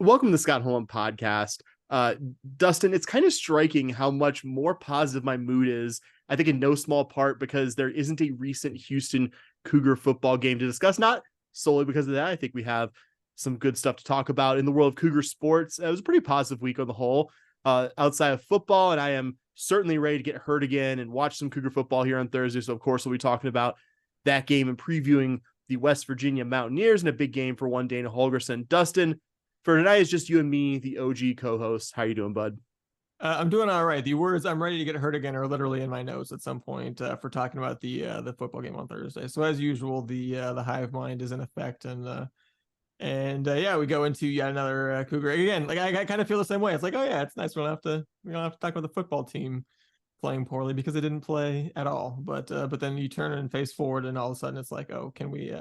Welcome to the Scott Holm podcast. Dustin, it's kind of striking how much more positive my mood is. I think in no small part because there isn't a recent Houston Cougar football game to discuss. Not solely because of that. I think we have some good stuff to talk about in the world of Cougar sports. It was a pretty positive week on the whole, outside of football, and I am certainly ready to get hurt again and watch some Cougar football here on Thursday. So, of course, we'll be talking about that game and previewing the West Virginia Mountaineers in a big game for one Dana Holgorsen. Dustin, for tonight, it's just you and me, the OG co-host. How you doing, bud? I'm doing all right. The words "I'm ready to get hurt again" are literally in my nose at some point for talking about the football game on Thursday. So as usual, the hive mind is in effect, and yeah, we go into yet another Cougar again. Like I kind of feel the same way. It's like, oh yeah, it's nice we don't have to talk about the football team playing poorly because they didn't play at all. But then you turn and face forward, and all of a sudden it's like, oh, can we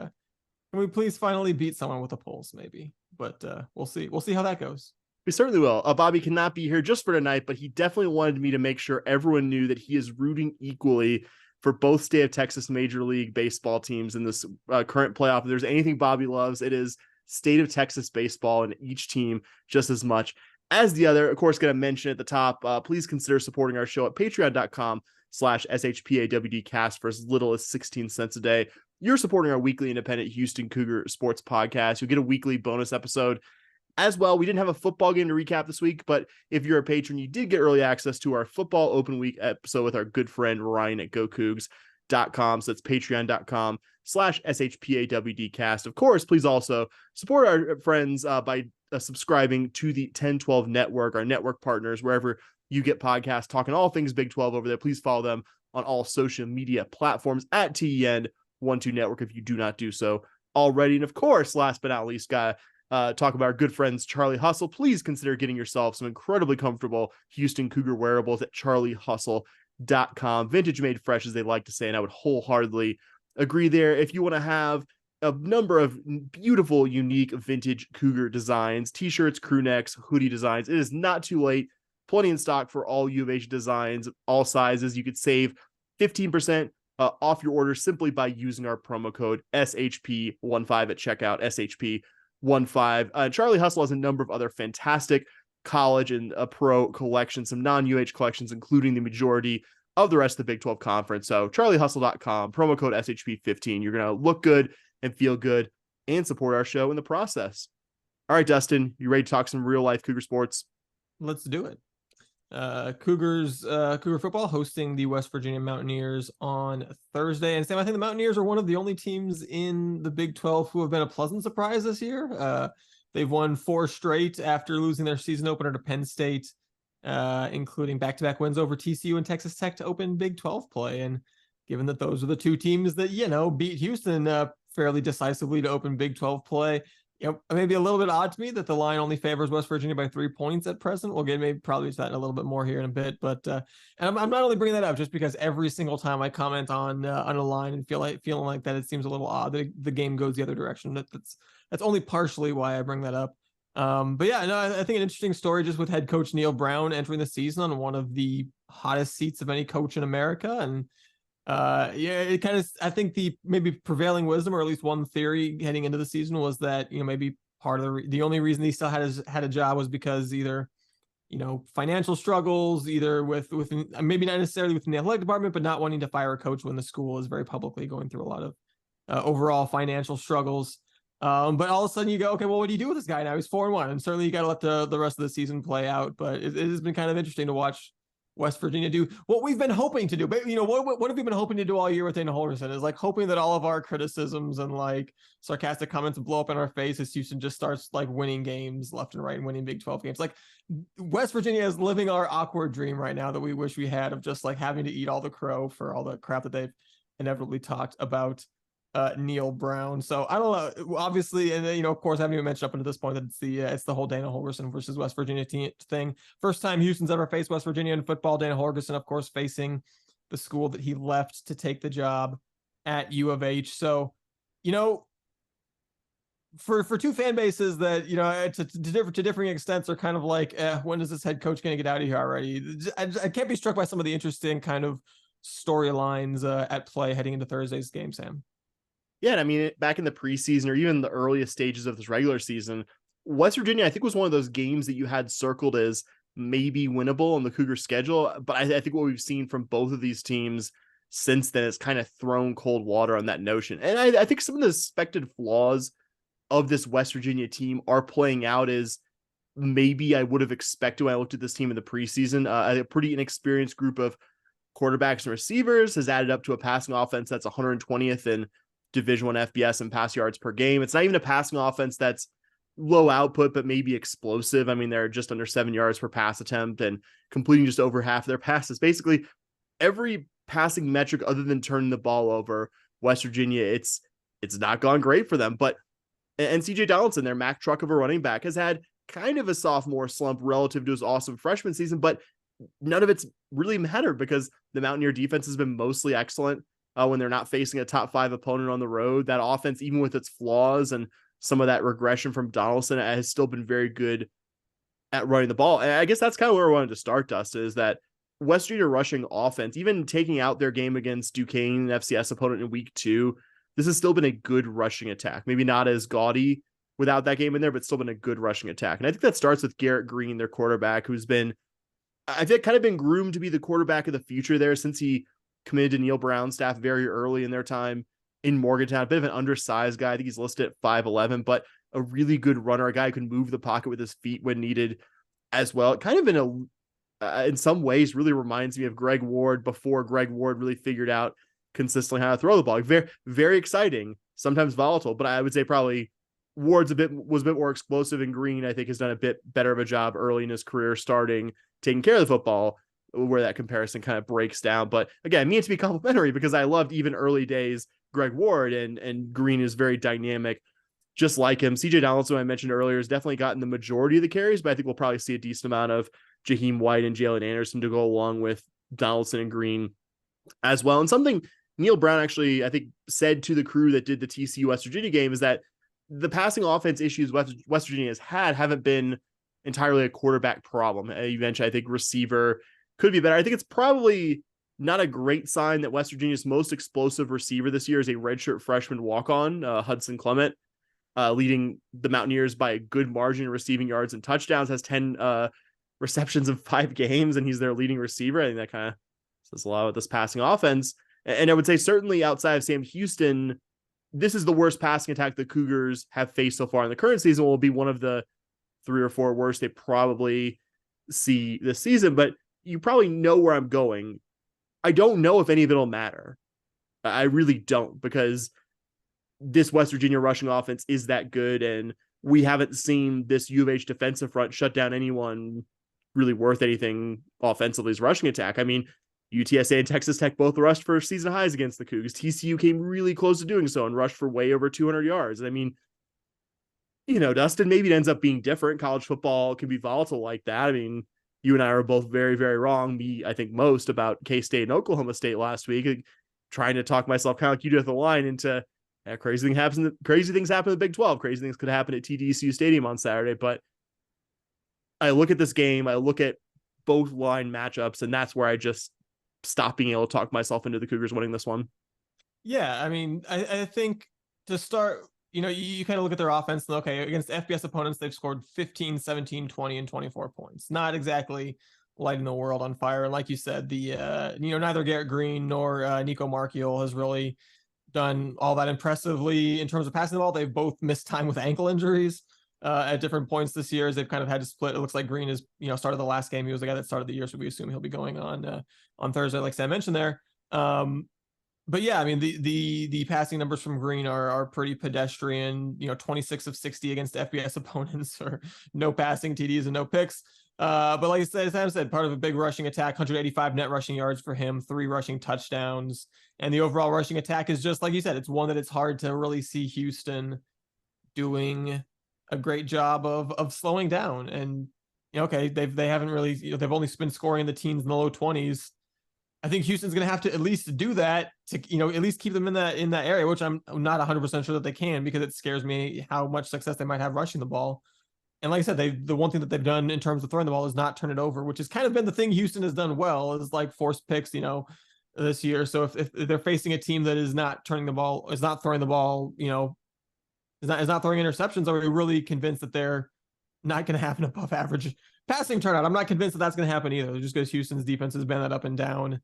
please finally beat someone with a pulse, maybe? But we'll see. We'll see how that goes. We certainly will. Bobby cannot be here just for tonight, but he definitely wanted me to make sure everyone knew that he is rooting equally for both state of Texas Major League Baseball teams in this current playoff. If there's anything Bobby loves, it is state of Texas baseball, and each team just as much as the other. Of course, going to mention at the top, please consider supporting our show at patreon.com/SHPAWDcast for as little as 16 cents a day. You're supporting our weekly independent Houston Cougar sports podcast. You'll get a weekly bonus episode as well. We didn't have a football game to recap this week, but if you're a patron, you did get early access to our football open week episode with our good friend Ryan at GoCougs.com. So that's patreon.com/SHPAWDcast. Of course, please also support our friends by subscribing to the 1012 network, our network partners, wherever you get podcasts, talking all things Big 12 over there. Please follow them on all social media platforms at TEN12 Network if you do not do so already. And of course, last but not least, talk about our good friends Charlie Hustle. Please consider getting yourself some incredibly comfortable Houston Cougar wearables at charliehustle.com. Vintage made fresh, as they like to say, and I would wholeheartedly agree there. If you want to have a number of beautiful, unique vintage Cougar designs, t-shirts, crew necks, hoodie designs, it is not too late. Plenty in stock for all U of H designs, all sizes. You could save 15% off your order simply by using our promo code SHP15 at checkout, SHP15. Charlie Hustle has a number of other fantastic college and pro collections, some non-UH collections, including the majority of the rest of the Big 12 Conference. So charliehustle.com, promo code SHP15. You're going to look good and feel good and support our show in the process. All right, Dustin, you ready to talk some real life Cougar sports? Let's do it. Cougar football hosting the West Virginia Mountaineers on Thursday. And Sam, I think the Mountaineers are one of the only teams in the Big 12 who have been a pleasant surprise this year. They've won 4 straight after losing their season opener to Penn State, including back-to-back wins over TCU and Texas Tech to open Big 12 play. And given that those are the two teams that, beat Houston fairly decisively to open Big 12 play, maybe a little bit odd to me that the line only favors West Virginia by 3 points at present. We'll get maybe probably to that in a little bit more here in a bit, but and I'm not only bringing that up just because every single time I comment on a line and feeling like that, it seems a little odd that the game goes the other direction. That's only partially why I bring that up. But yeah, no, I think an interesting story just with head coach Neil Brown entering the season on one of the hottest seats of any coach in America. And it kind of, I think the maybe prevailing wisdom, or at least one theory heading into the season, was that maybe part of the only reason he still had a job was because either financial struggles, either with maybe not necessarily within the athletic department, but not wanting to fire a coach when the school is very publicly going through a lot of overall financial struggles. But all of a sudden you go, okay, well, what do you do with this guy now? He's 4-1, and certainly you got to let the rest of the season play out. But it has been kind of interesting to watch West Virginia do what we've been hoping to do. But what have we been hoping to do all year with Dana Holgorsen is like hoping that all of our criticisms and like sarcastic comments blow up in our face as Houston just starts like winning games left and right and winning Big 12 games. Like West Virginia is living our awkward dream right now that we wish we had, of just like having to eat all the crow for all the crap that they've inevitably talked about Neil Brown. So I don't know, obviously, and of course, I haven't even mentioned up until this point that it's the whole Dana Holgorsen versus West Virginia thing. First time Houston's ever faced West Virginia in football. Dana Holgorsen, of course, facing the school that he left to take the job at U of H. So, for two fan bases that to differing extents are kind of like, when is this head coach going to get out of here already? I can't be struck by some of the interesting kind of storylines at play heading into Thursday's game, Sam. Yeah, and I mean, back in the preseason or even the earliest stages of this regular season, West Virginia, I think, was one of those games that you had circled as maybe winnable on the Cougar schedule. But I think what we've seen from both of these teams since then has kind of thrown cold water on that notion. And I think some of the suspected flaws of this West Virginia team are playing out as maybe I would have expected when I looked at this team in the preseason. A pretty inexperienced group of quarterbacks and receivers has added up to a passing offense that's 120th in Division I FBS and pass yards per game. It's not even a passing offense that's low output, but maybe explosive. I mean, they're just under 7 yards per pass attempt and completing just over half of their passes. Basically, every passing metric other than turning the ball over, West Virginia, it's not gone great for them. But and CJ Donaldson, their Mack truck of a running back, has had kind of a sophomore slump relative to his awesome freshman season, but none of it's really mattered because the Mountaineer defense has been mostly excellent when they're not facing a top 5 opponent on the road. That offense, even with its flaws and some of that regression from Donaldson, has still been very good at running the ball. And I guess that's kind of where I wanted to start, Dust, is that West Virginia rushing offense, even taking out their game against Duquesne, an FCS opponent in week 2, this has still been a good rushing attack. Maybe not as gaudy without that game in there, but still been a good rushing attack. And I think that starts with Garrett Green, their quarterback, who's been, I think, kind of been groomed to be the quarterback of the future there since he committed to Neil Brown's staff very early in their time in Morgantown. A bit of an undersized guy. I think he's listed at 5'11", but a really good runner, a guy who can move the pocket with his feet when needed as well. It kind of in some ways really reminds me of Greg Ward before Greg Ward really figured out consistently how to throw the ball. Very, very exciting, sometimes volatile, but I would say probably Ward's was a bit more explosive, and Green, I think, has done a bit better of a job early in his career taking care of the football, where that comparison kind of breaks down. But again, I mean it to be complimentary because I loved even early days Greg Ward, and Green is very dynamic, just like him. CJ Donaldson, I mentioned earlier, has definitely gotten the majority of the carries, but I think we'll probably see a decent amount of Jaheim White and Jalen Anderson to go along with Donaldson and Green as well. And something Neil Brown actually, I think, said to the crew that did the TCU West Virginia game is that the passing offense issues West Virginia has had haven't been entirely a quarterback problem. You mentioned, I think, receiver could be better. I think it's probably not a great sign that West Virginia's most explosive receiver this year is a redshirt freshman walk-on, Hudson Clement, leading the Mountaineers by a good margin in receiving yards and touchdowns, has 10 receptions in 5 games, and he's their leading receiver. I think that kind of says a lot with this passing offense. And I would say certainly outside of Sam Houston, this is the worst passing attack the Cougars have faced so far in the current season. Will be one of the 3 or 4 worst they probably see this season, but you probably know where I'm going. I don't know if any of it'll matter. I really don't, because this West Virginia rushing offense is that good, and we haven't seen this U of H defensive front shut down anyone really worth anything offensively as rushing attack. I mean, UTSA and Texas Tech both rushed for season highs against the Cougs. TCU came really close to doing so and rushed for way over 200 yards. I mean, you know, Dustin, maybe it ends up being different. College football can be volatile like that. I mean, you and I are both very, very wrong. Me, I think, most about K-State and Oklahoma State last week, trying to talk myself kind of like you did at the line into crazy things happen in the Big 12. Crazy things could happen at TDECU Stadium on Saturday. But I look at this game, I look at both line matchups, and that's where I just stop being able to talk myself into the Cougars winning this one. Yeah, I mean, I think to start, you know, you kind of look at their offense and, okay, against FBS opponents, they've scored 15, 17, 20, and 24 points. Not exactly lighting the world on fire. And like you said, neither Garrett Green nor Nico Marchiol has really done all that impressively in terms of passing the ball. They've both missed time with ankle injuries at different points this year, as they've kind of had to split. It looks like Green is, started the last game. He was the guy that started the year, so we assume he'll be going on Thursday, like Sam mentioned there. But yeah, I mean, the passing numbers from Green are pretty pedestrian. 26 of 60 against FBS opponents, or no passing TDs and no picks. But like I said, Sam said, part of a big rushing attack, 185 net rushing yards for him, 3 rushing touchdowns, and the overall rushing attack is just like you said. It's one that it's hard to really see Houston doing a great job of slowing down. And okay, they haven't really, they've only been scoring in the teens and the low 20s. I think Houston's going to have to at least do that to, at least keep them in that area, which I'm not 100% sure that they can, because it scares me how much success they might have rushing the ball. And like I said, the one thing that they've done in terms of throwing the ball is not turn it over, which has kind of been the thing Houston has done well, is like force picks, this year. So if they're facing a team that is not turning the ball, is not throwing the ball, is not throwing interceptions, are we really convinced that they're not going to have an above average passing turnout. I'm not convinced that that's going to happen either, just because Houston's defense has been that up and down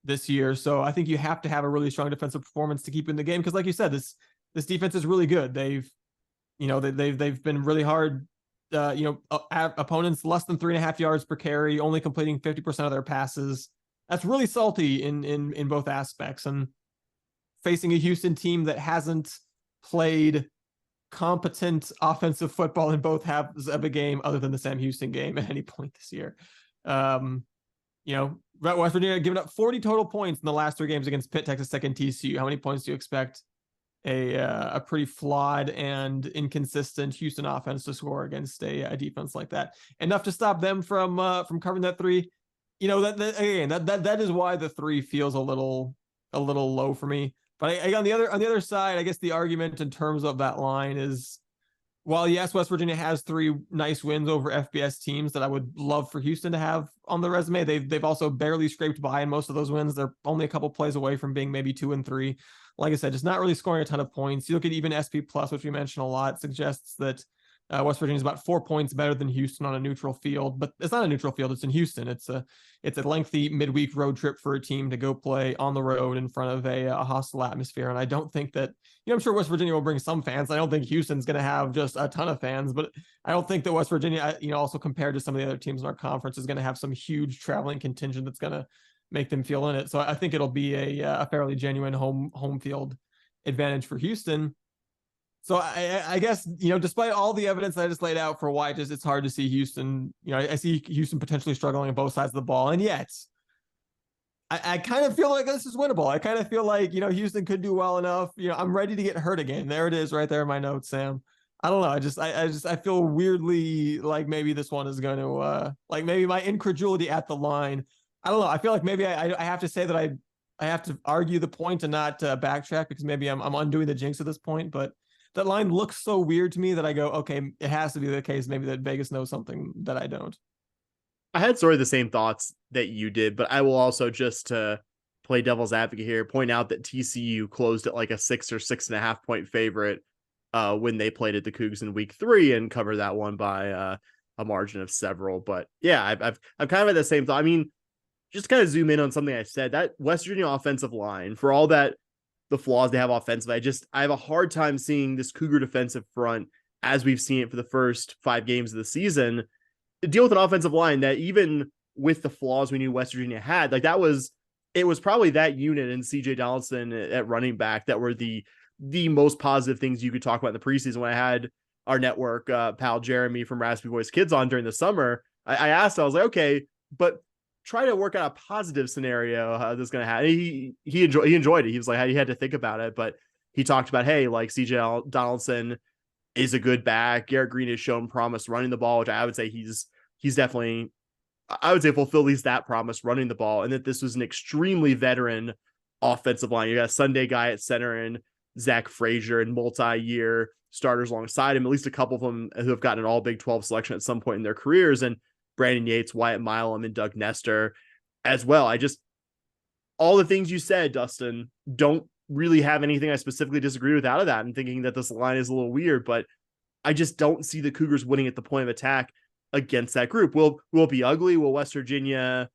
this year. So I think you have to have a really strong defensive performance to keep in the game. Cause like you said, this defense is really good. They've been really hard. Opponents less than 3.5 yards per carry, only completing 50% of their passes. That's really salty in both aspects. And facing a Houston team that hasn't played competent offensive football in both halves of a game other than the Sam Houston game at any point this year. West Virginia giving up 40 total points in the last 3 games against Pitt, Texas Tech, and TCU. How many points do you expect a pretty flawed and inconsistent Houston offense to score against a defense like that? Enough to stop them from covering that 3. That is why the 3 feels a little low for me. But on the other side, I guess the argument in terms of that line is, while yes, West Virginia has 3 nice wins over FBS teams that I would love for Houston to have on the resume, they've also barely scraped by in most of those wins. They're only a couple plays away from being maybe 2 and 3. Like I said, just not really scoring a ton of points. You look at even SP Plus, which we mentioned a lot, suggests that West Virginia is about 4 points better than Houston on a neutral field, but it's not a neutral field. It's in Houston. It's a lengthy midweek road trip for a team to go play on the road in front of a hostile atmosphere. And I don't think that, I'm sure West Virginia will bring some fans. I don't think Houston's going to have just a ton of fans, but I don't think that West Virginia, also compared to some of the other teams in our conference, is going to have some huge traveling contingent that's going to make them feel in it. So I think it'll be a fairly genuine home field advantage for Houston. So I guess, despite all the evidence that I just laid out for why it's hard to see Houston, I see Houston potentially struggling on both sides of the ball. And yet I kind of feel like this is winnable. I kind of feel like, Houston could do well enough. I'm ready to get hurt again. There it is right there in my notes, Sam. I don't know. I feel weirdly like maybe this one is going to, like maybe my incredulity at the line. I don't know. I feel like maybe I have to say that I have to argue the point and not backtrack, because maybe I'm undoing the jinx at this point, but that line looks so weird to me that I go, okay, it has to be the case maybe that Vegas knows something that I don't. I had sort of the same thoughts that you did, but I will also, just to play devil's advocate here, point out that TCU closed at like a 6 or 6.5 point favorite when they played at the Cougs in week 3 and covered that one by a margin of several. But yeah, I've kind of had the same thought. I mean, just kind of zoom in on something I said, that West Virginia offensive line, for all that the flaws they have offensively, I have a hard time seeing this Cougar defensive front, as we've seen it for the first 5 games of the season, to deal with an offensive line that, even with the flaws we knew West Virginia had, like it was probably that unit and CJ Donaldson at running back that were the most positive things you could talk about in the preseason. When I had our network pal Jeremy from Raspy Voice Kids on during the summer, I asked, I was like, okay, but try to work out a positive scenario how this is going to happen. He enjoyed it. He was like, he had to think about it, but he talked about, hey, like CJ Donaldson is a good back. Garrett Green has shown promise running the ball, which I would say he's definitely, I would say, fulfilled at least that promise running the ball. And that this was an extremely veteran offensive line. You got a Sunday guy at center and Zach Frazier, and multi-year starters alongside him, at least a couple of them who have gotten an all Big 12 selection at some point in their careers. And Brandon Yates, Wyatt Milam, and Doug Nestor as well. All the things you said, Dustin, don't really have anything I specifically disagree with out of that, and thinking that this line is a little weird, but I just don't see the Cougars winning at the point of attack against that group. Will it be ugly? Will West Virginia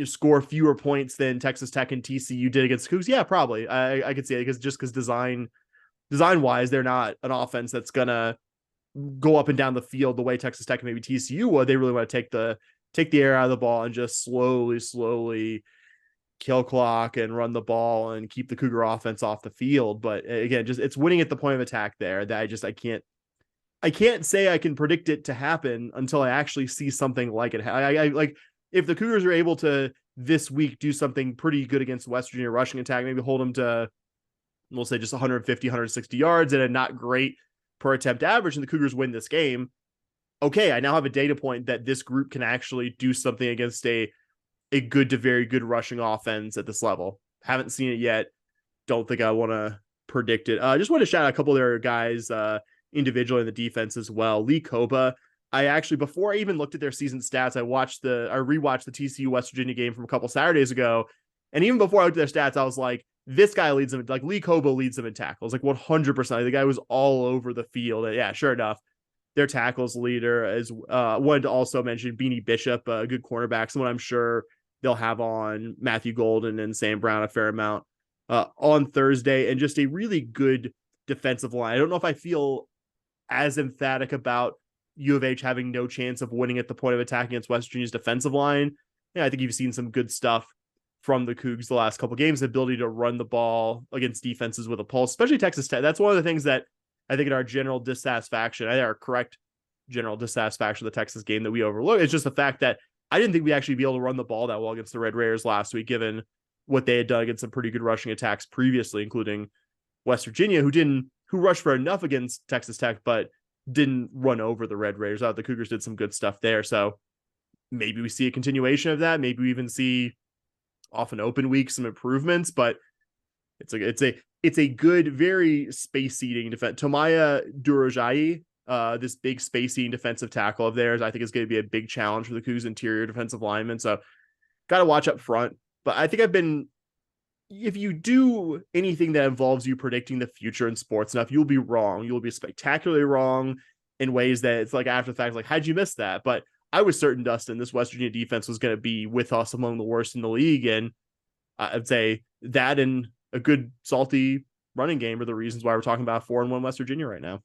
score fewer points than Texas Tech and TCU did against the Cougs? Yeah, probably. I could see it, because design wise, they're not an offense that's gonna go up and down the field the way Texas Tech and maybe TCU would. They really want to take the air out of the ball and just slowly kill clock and run the ball and keep the Cougar offense off the field. But again, just it's winning at the point of attack there that I can't say I can predict it to happen until I actually see something like it. I like, if the Cougars are able to this week do something pretty good against West Virginia rushing attack, maybe hold them to, we'll say, just 150, 160 yards and a not great per attempt average, and the Cougars win this game. Okay, I now have a data point that this group can actually do something against a good to very good rushing offense at this level. Haven't seen it yet. Don't think I want to predict it. I just want to shout out a couple of their guys individually in the defense as well. Lee Koba, I actually, before I even looked at their season stats, I rewatched the TCU West Virginia game from a couple Saturdays ago. And even before I looked at their stats, I was like, this guy leads them, like Lee Koba leads them in tackles, like 100%. The guy was all over the field. And yeah, sure enough, their tackles leader. As wanted to also mention Beanie Bishop, a good cornerback, someone I'm sure they'll have on Matthew Golden and Sam Brown a fair amount on Thursday, and just a really good defensive line. I don't know if I feel as emphatic about U of H having no chance of winning at the point of attack against West Virginia's defensive line. Yeah, I think you've seen some good stuff from the Cougs the last couple of games, the ability to run the ball against defenses with a pulse, especially Texas Tech. That's one of the things that I think in our general dissatisfaction, our correct general dissatisfaction of the Texas game that we overlook. It's just the fact that I didn't think we'd actually be able to run the ball that well against the Red Raiders last week, given what they had done against some pretty good rushing attacks previously, including West Virginia, who rushed for enough against Texas Tech, but didn't run over the Red Raiders. I thought the Cougars did some good stuff there. So maybe we see a continuation of that. Maybe we even see off an open week some improvements, but it's a good, very space eating defense. Tomaya Durojai, this big space eating defensive tackle of theirs, I think is going to be a big challenge for the Cougs interior defensive linemen. So got to watch up front. But I think if you do anything that involves you predicting the future in sports enough, you'll be wrong. You'll be spectacularly wrong in ways that it's like after the fact, like, how'd you miss that? But I was certain, Dustin, this West Virginia defense was going to be with us among the worst in the league. And I'd say that and a good salty running game are the reasons why we're talking about 4-1 West Virginia right now.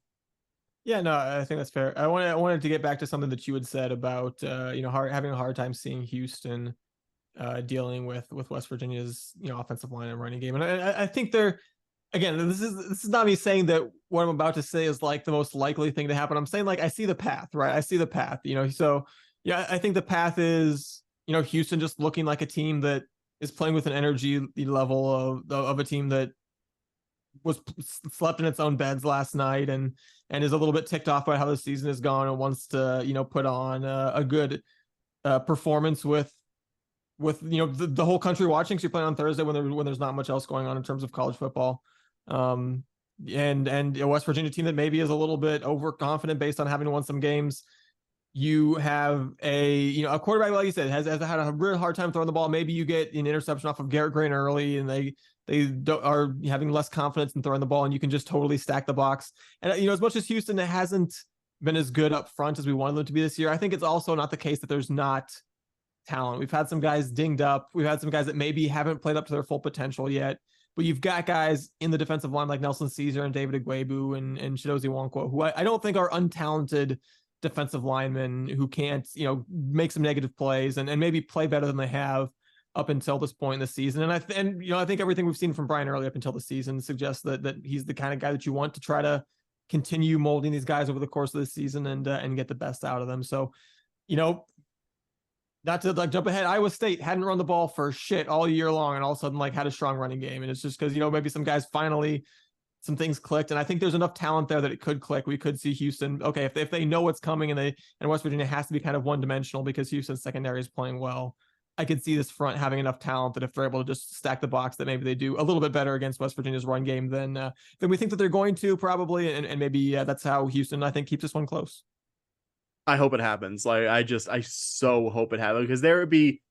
Yeah, no, I think that's fair. I wanted to get back to something that you had said about having a hard time seeing Houston dealing with West Virginia's offensive line and running game. And I think this is not me saying that what I'm about to say is like the most likely thing to happen. I'm saying, like, I see the path, right? I see the path, so yeah, I think the path is, Houston just looking like a team that is playing with an energy level of a team that was slept in its own beds last night and is a little bit ticked off by how the season has gone and wants to, put on a good performance with the whole country watching. So you're playing on Thursday when there's not much else going on in terms of college football. And a West Virginia team that maybe is a little bit overconfident based on having won some games. You have a quarterback, like you said, has had a real hard time throwing the ball. Maybe you get an interception off of Garrett Green early, and they are having less confidence in throwing the ball, and you can just totally stack the box. And as much as Houston hasn't been as good up front as we wanted them to be this year, I think it's also not the case that there's not talent. We've had some guys dinged up. We've had some guys that maybe haven't played up to their full potential yet. But you've got guys in the defensive line like Nelson Caesar and David Igwebu and Chidozie Nwankwo, who I don't think are untalented defensive linemen who can't, make some negative plays and maybe play better than they have up until this point in the season. And I think everything we've seen from Brian early up until the season suggests that he's the kind of guy that you want to try to continue molding these guys over the course of the season and get the best out of them. So, not to jump ahead, Iowa State hadn't run the ball for shit all year long and all of a sudden had a strong running game. And it's just because, maybe some guys finally, some things clicked. And I think there's enough talent there that it could click. We could see Houston. Okay. If they know what's coming and West Virginia has to be kind of one dimensional because Houston's secondary is playing well. I could see this front having enough talent that if they're able to just stack the box, that maybe they do a little bit better against West Virginia's run game than we think that they're going to probably. And maybe that's how Houston, I think, keeps this one close. I hope it happens. Like, I so hope it happens, because there would be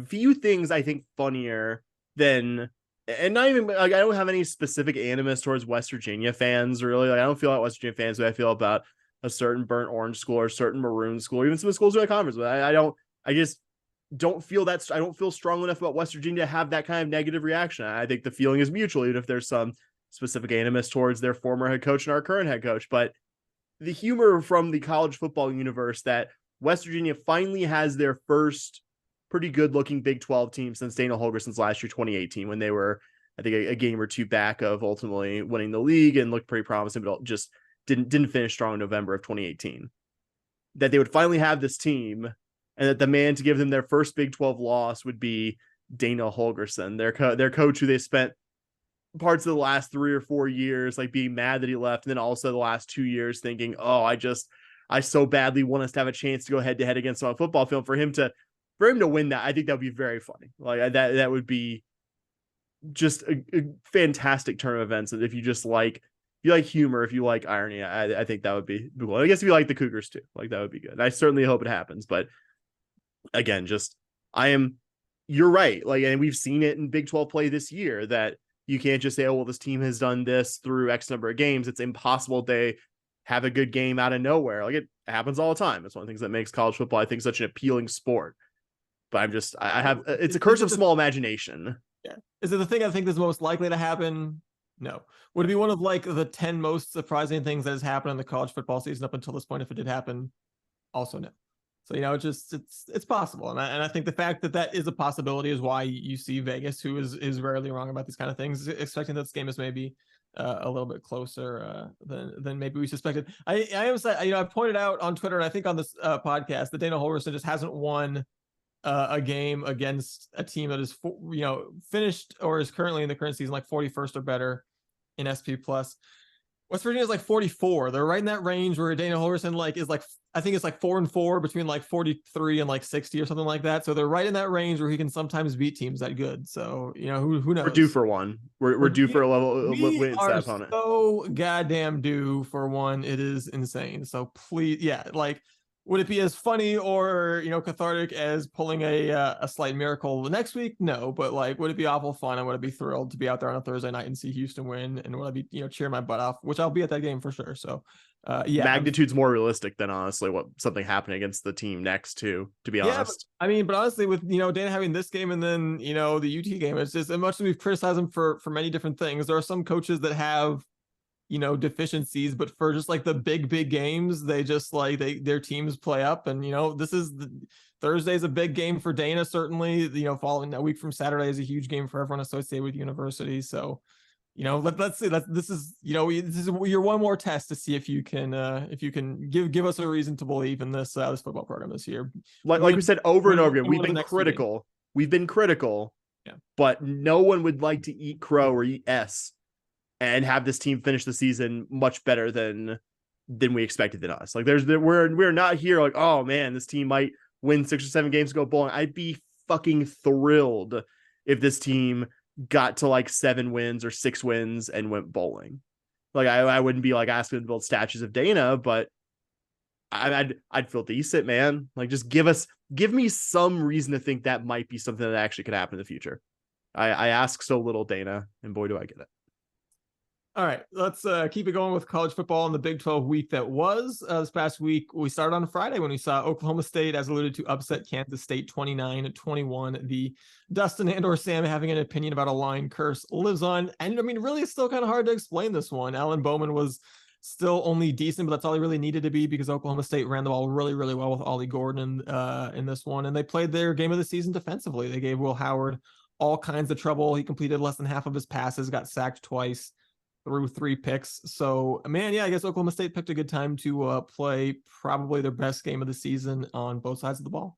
few things I think funnier than, and not even like, I don't have any specific animus towards West Virginia fans, really. Like, I don't feel like West Virginia fans the way I feel about a certain burnt orange school or a certain maroon school, or even some of the schools who I conference with. I just don't feel that. I don't feel strong enough about West Virginia to have that kind of negative reaction. I think the feeling is mutual, even if there's some specific animus towards their former head coach and our current head coach. But the humor from the college football universe that West Virginia finally has their first pretty good looking Big 12 team since Dana Holgorsen's last year, 2018, when they were, I think, a game or two back of ultimately winning the league and looked pretty promising, but just didn't finish strong in November of 2018. That they would finally have this team, and that the man to give them their first Big 12 loss would be Dana Holgorsen, their coach, who they spent parts of the last 3 or 4 years like being mad that he left, and then also the last 2 years thinking, oh, I so badly want us to have a chance to go head to head against on a football field. For him to win that, I think that would be very funny. Like that would be just a fantastic turn of events. And if you just like, if you like humor, if you like irony, I think that would be cool. I guess if you like the Cougars too, like that would be good. I certainly hope it happens. But again, you're right. Like, and we've seen it in Big 12 play this year that you can't just say, oh, well, this team has done this through X number of games. It's impossible. have a good game out of nowhere. Like, it happens all the time. It's one of the things that makes college football, I think, such an appealing sport. But it's a curse of small imagination. Yeah. Is it the thing I think is most likely to happen? No. Would it be one of like the 10 most surprising things that has happened in the college football season up until this point if it did happen? Also no. So, it's possible. And I think the fact that that is a possibility is why you see Vegas, who is rarely wrong about these kind of things, expecting that this game is maybe a little bit closer than maybe we suspected. I pointed out on Twitter, and I think on this podcast, that Dana Holgorsen just hasn't won a game against a team that is, finished or is currently in the current season like 41st or better in SP plus. West Virginia is like 44. They're right in that range where Dana Holgorsen is I think it's like 4-4 between like 43 and like 60 or something like that. So they're right in that range where he can sometimes beat teams that good. So who knows? We're due for one. We're due for a level win are opponent. So goddamn due for one. It is insane. So please, would it be as funny or cathartic as pulling a slight miracle the next week? No, but would it be awful fun? And would I be thrilled to be out there on a Thursday night and see Houston win? And would I be cheering my butt off? Which I'll be at that game for sure. So magnitude's more realistic than honestly what something happening against the team next to be honest. But honestly, with Dana having this game and then the UT game, it's just as much as we've criticized him for many different things. There are some coaches that have deficiencies, but for just like the big games, they just their teams play up. And Thursday's a big game for Dana, certainly. Following a week from Saturday is a huge game for everyone associated with university. So let's see. This is your one more test to see if you can give us a reason to believe in this football program this year. Like we said over and over again, we've been critical. Yeah. But no one would like to eat crow or eat S and have this team finish the season much better than we expected than us. Like we're not here like, oh man, this team might win 6 or 7 games to go bowling. I'd be fucking thrilled if this team got to like 7 wins or 6 wins and went bowling. Like I wouldn't be like asking to build statues of Dana, but I'd feel decent, man. Like just give me some reason to think that might be something that actually could happen in the future. I ask so little, Dana, and boy do I get it. All right, let's keep it going with college football in the Big 12 week that was. This past week, we started on Friday when we saw Oklahoma State, as alluded to, upset Kansas State 29-21. The Dustin and/or Sam having an opinion about a line curse lives on. And really, it's still kind of hard to explain this one. Alan Bowman was still only decent, but that's all he really needed to be because Oklahoma State ran the ball really, really well with Ollie Gordon in this one. And they played their game of the season defensively. They gave Will Howard all kinds of trouble. He completed less than half of his passes, got sacked twice, threw 3 picks. So, man, I guess Oklahoma State picked a good time to play probably their best game of the season on both sides of the ball.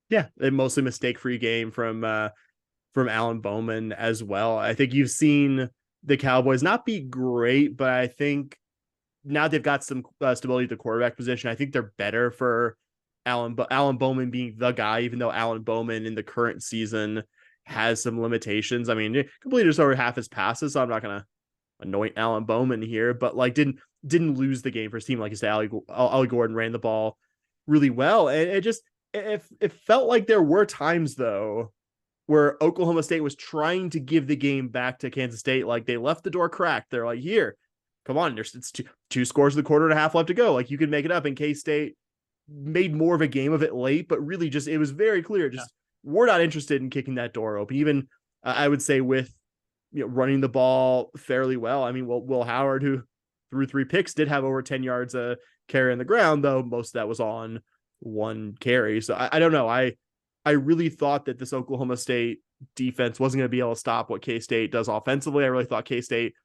Yeah, a mostly mistake-free game from Alan Bowman as well. I think you've seen the Cowboys not be great, but I think now they've got some stability at the quarterback position. I think they're better for Alan Bowman being the guy, even though Alan Bowman in the current season has some limitations. I mean, completed just over half his passes, so I'm not going to anoint Alan Bowman here, but didn't lose the game for his team. Like you said, Ollie Gordon ran the ball really well. And it felt like there were times though where Oklahoma State was trying to give the game back to Kansas State. Like they left the door cracked. They're like, here, come on, it's two scores of the quarter and a half left to go. Like you can make it up. And K-State made more of a game of it late, but really it was very clear. We're not interested in kicking that door open. Even I would say with, running the ball fairly well. I mean, Will Howard, who threw 3 picks, did have over 10 yards of carry on the ground, though most of that was on 1 carry. So I don't know. I really thought that this Oklahoma State defense wasn't going to be able to stop what K-State does offensively. I really thought K-State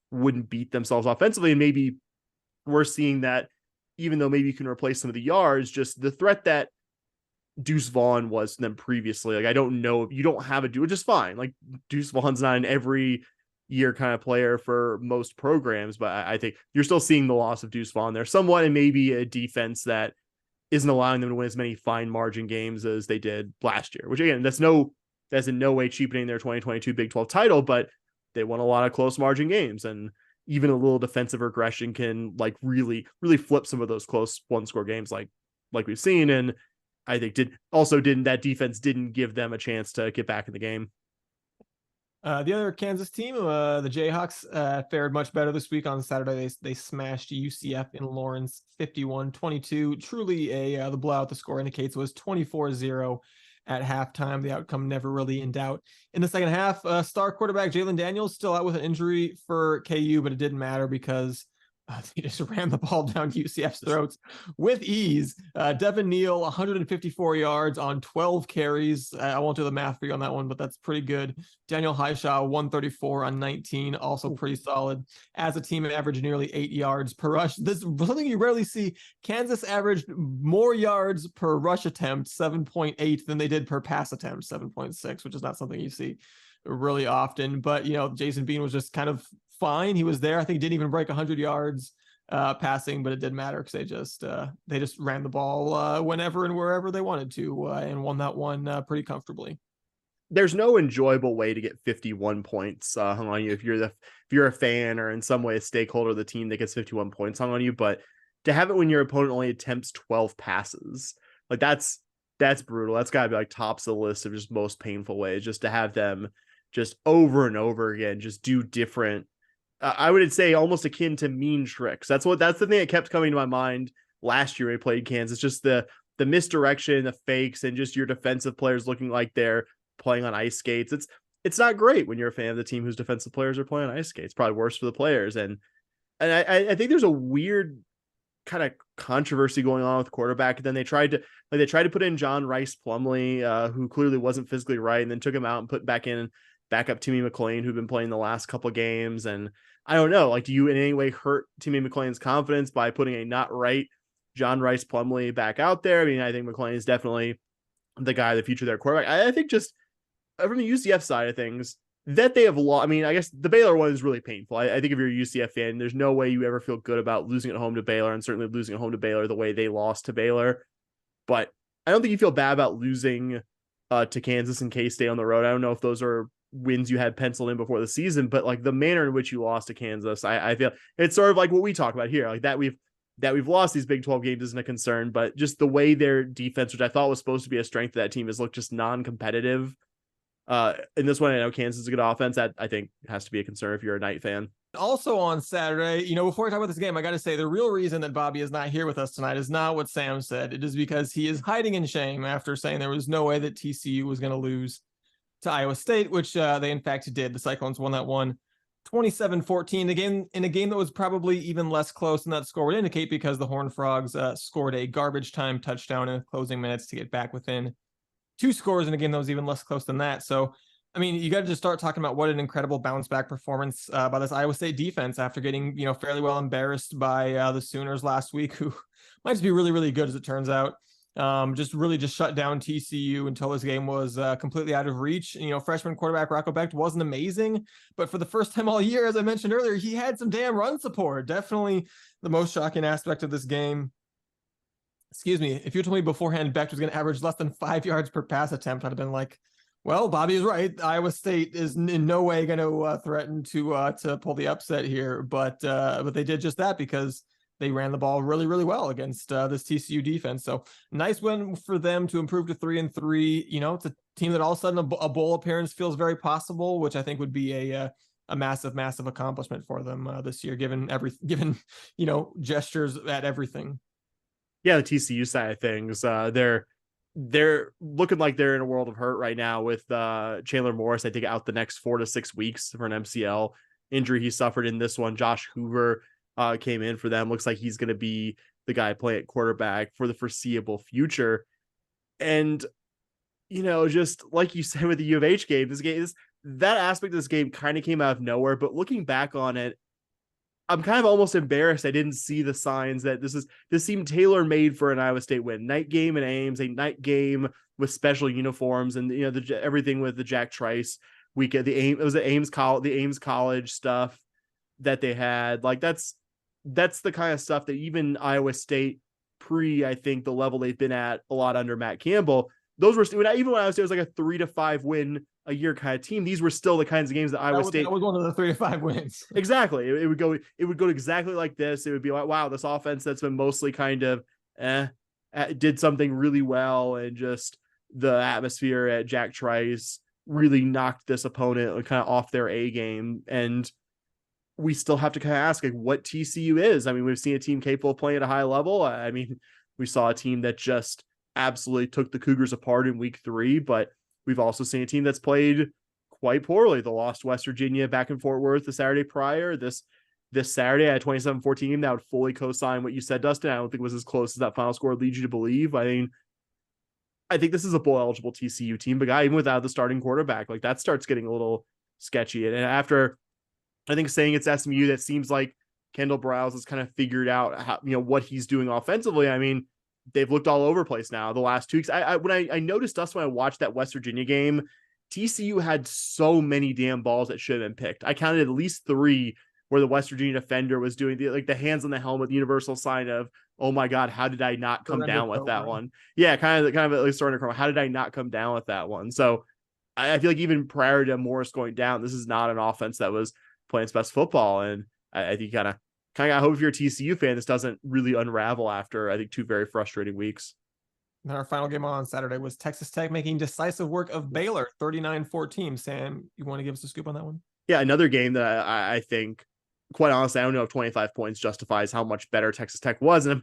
wouldn't beat themselves offensively. And maybe we're seeing that even though maybe you can replace some of the yards, just the threat that Deuce Vaughn was to them previously. Like, I don't know if you don't have a dude, just fine. Like Deuce Vaughn's not an every year kind of player for most programs, but I think you're still seeing the loss of Deuce Vaughn there somewhat, and maybe a defense that isn't allowing them to win as many fine margin games as they did last year, which again, that's in no way cheapening their 2022 Big 12 title, but they won a lot of close margin games, and even a little defensive regression can like really, really flip some of those close 1-score games like we've seen. And I think that defense didn't give them a chance to get back in the game. The other Kansas team, the Jayhawks, fared much better this week. On Saturday, they smashed UCF in Lawrence 51-22. Truly the blowout. The score indicates was 24-0 at halftime. The outcome never really in doubt. In the second half, star quarterback Jalen Daniels still out with an injury for KU, but it didn't matter because they just ran the ball down UCF's throats with ease. Devin Neal, 154 yards on 12 carries. I won't do the math for you on that one, but that's pretty good. Daniel Highshaw, 134 on 19, also pretty solid. As a team, averaged nearly 8 yards per rush. This is something you rarely see. Kansas averaged more yards per rush attempt, 7.8, than they did per pass attempt, 7.6, which is not something you see really often. But, Jason Bean was just kind of fine. He was there. I think he didn't even break 100 yards passing, but it didn't matter because they just ran the ball whenever and wherever they wanted to and won that one pretty comfortably. There's no enjoyable way to get 51 points hung on you if you're a fan or in some way a stakeholder of the team that gets 51 points hung on you. But to have it when your opponent only attempts 12 passes, like that's brutal. That's got to be like tops of the list of just most painful ways, just to have them just over and over again just do different. I would say almost akin to mean tricks. That's the thing that kept coming to my mind last year when we played Kansas. Just the misdirection, the fakes, and just your defensive players looking like they're playing on ice skates. It's not great when you're a fan of the team whose defensive players are playing on ice skates. Probably worse for the players. And I think there's a weird kind of controversy going on with quarterback. And then they tried to put in John Rice Plumlee, who clearly wasn't physically right, and then took him out and put back up Timmy McClain, who'd been playing the last couple of games. And I don't know, like, do you in any way hurt Timmy McClain's confidence by putting a not right John Rice Plumlee back out there? I mean, I think McClain is definitely the guy of the future, their quarterback. I think just from the UCF side of things, that they have lost. I mean, I guess the Baylor one is really painful. I think if you're a UCF fan, there's no way you ever feel good about losing at home to Baylor, and certainly losing at home to Baylor the way they lost to Baylor. But I don't think you feel bad about losing to Kansas and K-State on the road. I don't know if those are wins you had penciled in before the season, but like the manner in which you lost to Kansas, I feel it's sort of like what we talk about here, like that we've lost these Big 12 games isn't a concern, but just the way their defense, which I thought was supposed to be a strength of that team, has looked just non-competitive. In this one, I know Kansas is a good offense. That I think has to be a concern if you're a Knight fan. Also on Saturday, before I talk about this game, I got to say the real reason that Bobby is not here with us tonight is not what Sam said. It is because he is hiding in shame after saying there was no way that TCU was going to lose to Iowa State, which they in fact did. The Cyclones won that one 27-14, again in a game that was probably even less close than that score would indicate, because the Horned Frogs scored a garbage time touchdown in the closing minutes to get back within 2 scores in a game that was even less close than that. So, I mean, you got to just start talking about what an incredible bounce back performance by this Iowa State defense after getting, fairly well embarrassed by the Sooners last week, who might just be really, really good as it turns out. Just shut down TCU until this game was completely out of reach. Freshman quarterback Rocco Becht wasn't amazing, but for the first time all year, as I mentioned earlier, he had some damn run support. Definitely the most shocking aspect of this game. Excuse me. If you told me beforehand Becht was going to average less than 5 yards per pass attempt, I'd have been like, well, Bobby is right. Iowa State is in no way going to threaten to pull the upset here, but they did just that because they ran the ball really, really well against this TCU defense. So nice win for them to improve to 3-3. It's a team that all of a sudden a bowl appearance feels very possible, which I think would be a massive, massive accomplishment for them this year, given gestures at everything. Yeah, the TCU side of things, they're looking like they're in a world of hurt right now with Chandler Morris, I think, out the next 4 to 6 weeks for an MCL injury he suffered in this one. Josh Hoover came in for them. Looks like he's going to be the guy playing at quarterback for the foreseeable future. And, just like you said with the U of H game, that aspect of this game kind of came out of nowhere. But looking back on it, I'm kind of almost embarrassed I didn't see the signs that this seemed tailor-made for an Iowa State win. Night game in Ames, a night game with special uniforms, and everything with the Jack Trice weekend. It was the Ames College stuff that they had. Like that's the kind of stuff that even Iowa State I think the level they've been at a lot under Matt Campbell, those were even when Iowa State was like a 3 to 5 win a year kind of team, these were still the kinds of games that Iowa State was one of the 3 to 5 wins. Exactly. It would go exactly like this. It would be like, wow, this offense that's been mostly kind of did something really well, and just the atmosphere at Jack Trice really knocked this opponent kind of off their A game. And we still have to kind of ask like what TCU is. I mean, we've seen a team capable of playing at a high level. I mean, we saw a team that just absolutely took the Cougars apart in week 3, but we've also seen a team that's played quite poorly. They lost West Virginia back in Fort Worth the Saturday prior. This Saturday at a 27-14 game that would fully co-sign what you said, Dustin. I don't think it was as close as that final score leads you to believe. I mean, I think this is a bowl eligible TCU team, but even without the starting quarterback, like that starts getting a little sketchy. And after, I think, saying it's SMU, that seems like Kendall Browse has kind of figured out how, what he's doing offensively. I mean, they've looked all over the place now the last 2 weeks. When I noticed us when I watched that West Virginia game, TCU had so many damn balls that should have been picked. I counted at least 3 where the West Virginia defender was doing the hands on the helmet, the universal sign of, oh my God, how did I not come down with that one? Yeah, kind of at least starting to cry. How did I not come down with that one? So I feel like even prior to Morris going down, this is not an offense that was playing its best football. And I think kind of I hope if you're a TCU fan, this doesn't really unravel after, I think, 2 very frustrating weeks. And our final game on Saturday was Texas Tech making decisive work of Baylor, 39-14. Sam, you want to give us a scoop on that one? Yeah, another game that I think, quite honestly, I don't know if 25 points justifies how much better Texas Tech was. And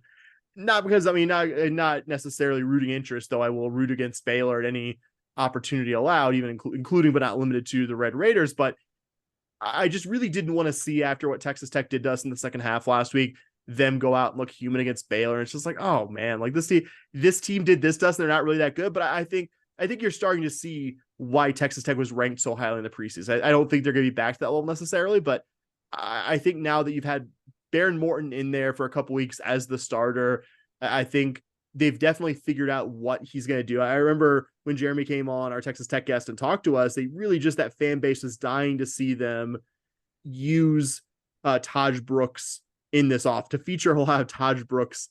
not because, I mean, not necessarily rooting interest, though I will root against Baylor at any opportunity allowed, even including but not limited to the Red Raiders. But I just really didn't want to see, after what Texas Tech did to us in the second half last week, them go out and look human against Baylor. It's just like, oh man, like this team did this to us, and they're not really that good. But I think you're starting to see why Texas Tech was ranked so highly in the preseason. I don't think they're going to be back to that level necessarily, but I think now that you've had Baron Morton in there for a couple weeks as the starter, I think they've definitely figured out what he's going to do. I remember when Jeremy came on, our Texas Tech guest, and talked to us, they really just, that fan base is dying to see them use Taj Brooks in this to feature a lot of Taj Brooks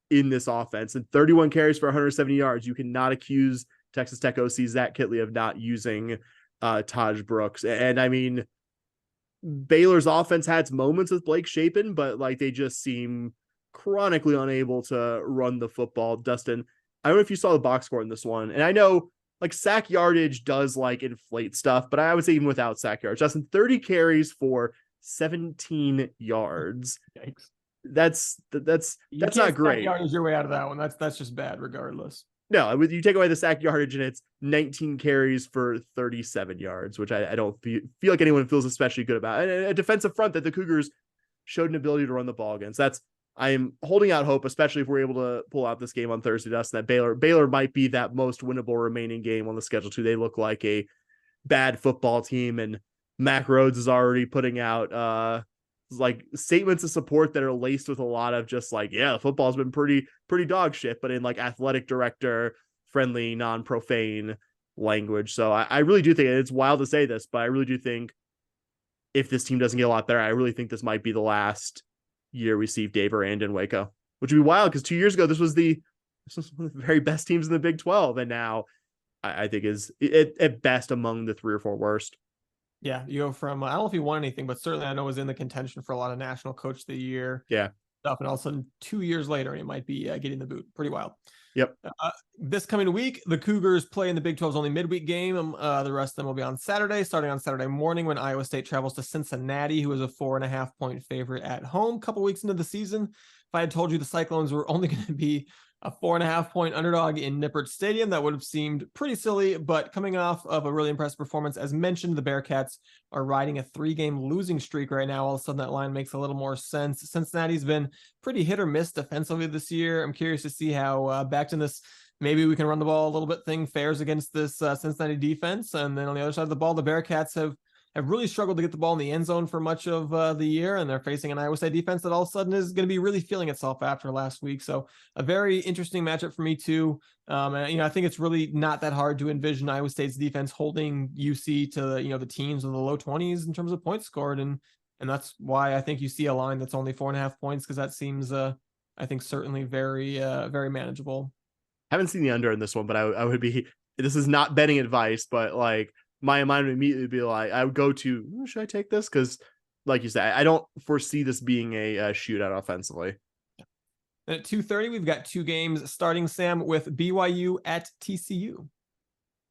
in this offense. And 31 carries for 170 yards. You cannot accuse Texas Tech OC Zach Kitley of not using Taj Brooks. And I mean, Baylor's offense had its moments with Blake Shapen, but like they just seem chronically unable to run the football. Dustin, I don't know if you saw the box score in this one, and I know like sack yardage does like inflate stuff, but I would say even without sack yardage, Dustin, 30 carries for 17 yards. Yikes. That's not great. Yardage your way out of that one. That's just bad regardless. No, you take away the sack yardage and it's 19 carries for 37 yards, which I don't feel like anyone feels especially good about. And a defensive front that the Cougars showed an ability to run the ball against. I am holding out hope, especially if we're able to pull out this game on Thursday, Dustin, that Baylor might be that most winnable remaining game on the schedule too. They look like a bad football team, and Mac Rhodes is already putting out like statements of support that are laced with a lot of just like, yeah, football's been pretty dog shit, but in like athletic director friendly, non-profane language. So I really do think, it's wild to say this, but I really do think if this team doesn't get a lot better, I really think this might be the last year we see Dave Aranda in Waco, which would be wild because 2 years ago this was one of the very best teams in the Big 12, and now I think is at best among the 3 or 4 worst. Yeah, you go from, I don't know if he won anything, but certainly I know was in the contention for a lot of National Coach of the Year stuff, and all of a sudden 2 years later he might be getting the boot. Pretty wild. Yep. This coming week, the Cougars play in the Big 12's only midweek game. The rest of them will be on Saturday, starting on Saturday morning when Iowa State travels to Cincinnati, who is a 4.5 point favorite at home. A couple weeks into the season, if I had told you the Cyclones were only going to be a 4.5 point underdog in Nippert Stadium, that would have seemed pretty silly. But coming off of a really impressive performance, as mentioned, the Bearcats are riding a 3-game losing streak right now. All of a sudden that line makes a little more sense. Cincinnati's been pretty hit or miss defensively this year. I'm curious to see how back in this, maybe we can run the ball a little bit thing fares against this Cincinnati defense. And then on the other side of the ball, the Bearcats have really struggled to get the ball in the end zone for much of the year, and they're facing an Iowa State defense that all of a sudden is going to be really feeling itself after last week. So a very interesting matchup for me too. And, I think it's really not that hard to envision Iowa State's defense holding UC to the teams in the low 20s in terms of points scored, and that's why I think you see a line that's only 4.5 points, because that seems I think certainly very very manageable. Haven't seen the under in this one, but I would be. This is not betting advice, but like, my mind would immediately be like, I would go to, should I take this? Because like you said, I don't foresee this being a shootout offensively. At 2:30, we've got 2 games starting, Sam, with BYU at TCU.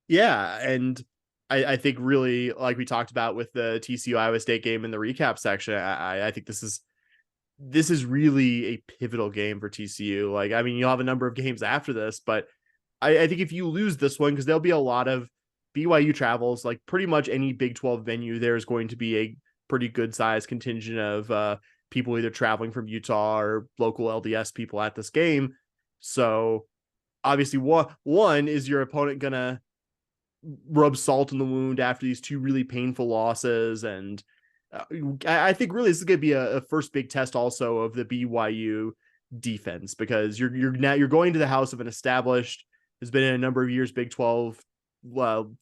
Yeah, and I think really, like we talked about with the TCU Iowa State game in the recap section, I think this is really a pivotal game for TCU. Like, I mean, you'll have a number of games after this, but I think if you lose this one, because there'll be a lot of BYU travels, like pretty much any Big 12 venue, there's going to be a pretty good sized contingent of people either traveling from Utah or local LDS people at this game. So obviously, one is your opponent gonna rub salt in the wound after these two really painful losses, and I think really this is going to be a first big test also of the BYU defense, because you're going to the house of an established, has been in a number of years Big 12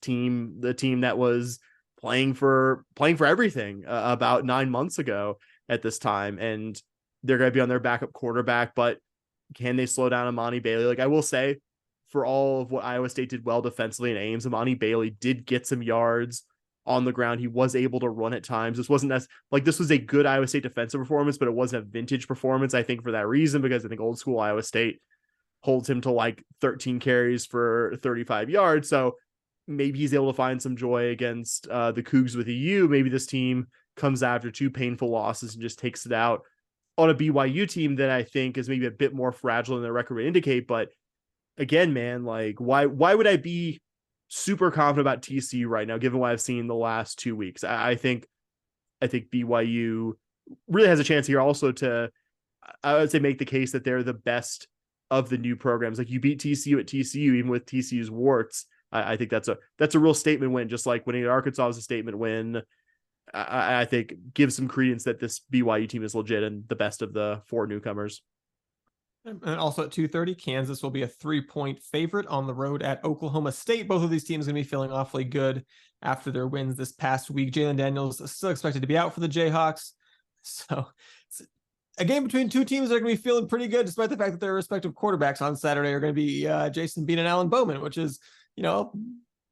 team, the team that was playing for everything about 9 months ago at this time, and they're going to be on their backup quarterback. But can they slow down Amani Bailey? Like, I will say, for all of what Iowa State did well defensively in Ames, Amani Bailey did get some yards on the ground. He was able to run at times. This wasn't this was a good Iowa State defensive performance, but it wasn't a vintage performance, I think, for that reason, because I think old school Iowa State holds him to like 13 carries for 35 yards. So maybe he's able to find some joy against the Cougs with EU. Maybe this team comes after two painful losses and just takes it out on a BYU team that I think is maybe a bit more fragile than their record would indicate. But again, man, like, why would I be super confident about TCU right now, given what I've seen the last 2 weeks? I think BYU really has a chance here also to, I would say, make the case that they're the best of the new programs. Like, you beat TCU at TCU, even with TCU's warts. I think that's a real statement win, just like winning at Arkansas was a statement win. I think gives some credence that this BYU team is legit and the best of the four newcomers. And also at 2:30, Kansas will be a 3-point favorite on the road at Oklahoma State. Both of these teams are going to be feeling awfully good after their wins this past week. Jalen Daniels is still expected to be out for the Jayhawks. So it's a game between two teams that are going to be feeling pretty good, despite the fact that their respective quarterbacks on Saturday are going to be Jason Bean and Alan Bowman, which is,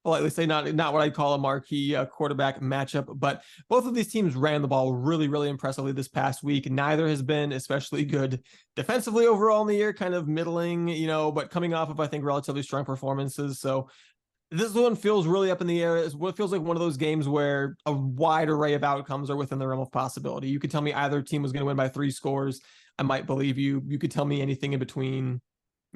politely say, not what I'd call a marquee quarterback matchup. But both of these teams ran the ball really, really impressively this past week. Neither has been especially good defensively overall in the year, kind of middling, but coming off of, I think, relatively strong performances. So this one feels really up in the air. It feels like one of those games where a wide array of outcomes are within the realm of possibility. You could tell me either team was going to win by 3 scores. I might believe you. You could tell me anything in between.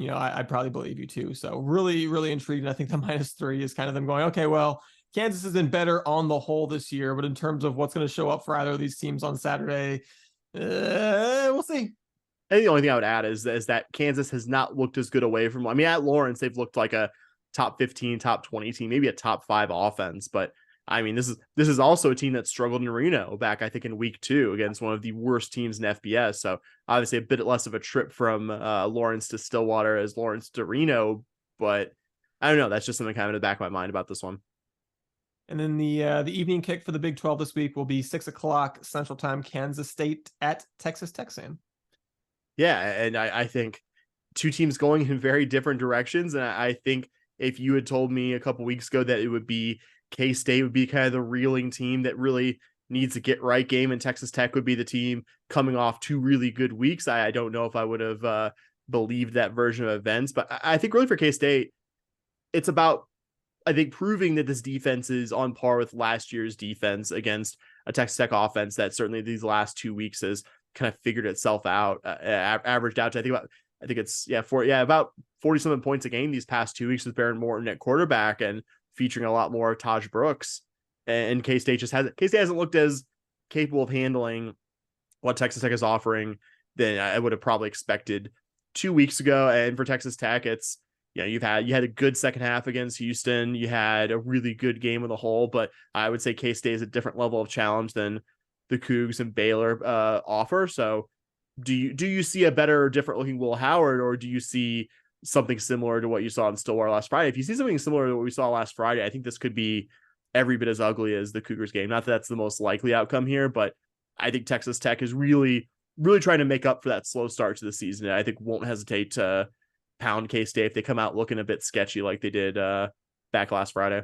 I'd probably believe you too. So really, really intriguing. I think the -3 is kind of them going, okay, well, Kansas has been better on the whole this year, but in terms of what's going to show up for either of these teams on Saturday, we'll see. And the only thing I would add is that Kansas has not looked as good away from, at Lawrence, they've looked like a top 15, top 20 team, maybe a top 5 offense. But I mean, this is also a team that struggled in Reno back, I think, in week 2 against one of the worst teams in FBS. So obviously a bit less of a trip from Lawrence to Stillwater as Lawrence to Reno. But I don't know. That's just something kind of in the back of my mind about this one. And then the evening kick for the Big 12 this week will be 6:00 Central Time, Kansas State at Texas Tech. Yeah, and I think two teams going in very different directions. And I think if you had told me a couple weeks ago that it would be K-State would be kind of the reeling team that really needs a get right game, and Texas Tech would be the team coming off 2 really good weeks, I don't know if I would have believed that version of events. But I think really for K-State, it's about, I think, proving that this defense is on par with last year's defense against a Texas Tech offense that certainly these last 2 weeks has kind of figured itself out, averaged out to, about 40-something points a game these past 2 weeks with Baron Morton at quarterback and featuring a lot more Taj Brooks. And K-State hasn't looked as capable of handling what Texas Tech is offering than I would have probably expected 2 weeks ago. And for Texas Tech, it's, you had a good second half against Houston. You had a really good game on the whole, but I would say K-State is a different level of challenge than the Cougs and Baylor offer. So do you see a better or different looking Will Howard, or do you see something similar to what you saw in Stillwater last Friday? If you see something similar to what we saw last Friday, I think this could be every bit as ugly as the Cougars game. Not that that's the most likely outcome here, but I think Texas Tech is really, really trying to make up for that slow start to the season. And I think won't hesitate to pound K-State if they come out looking a bit sketchy like they did back last Friday.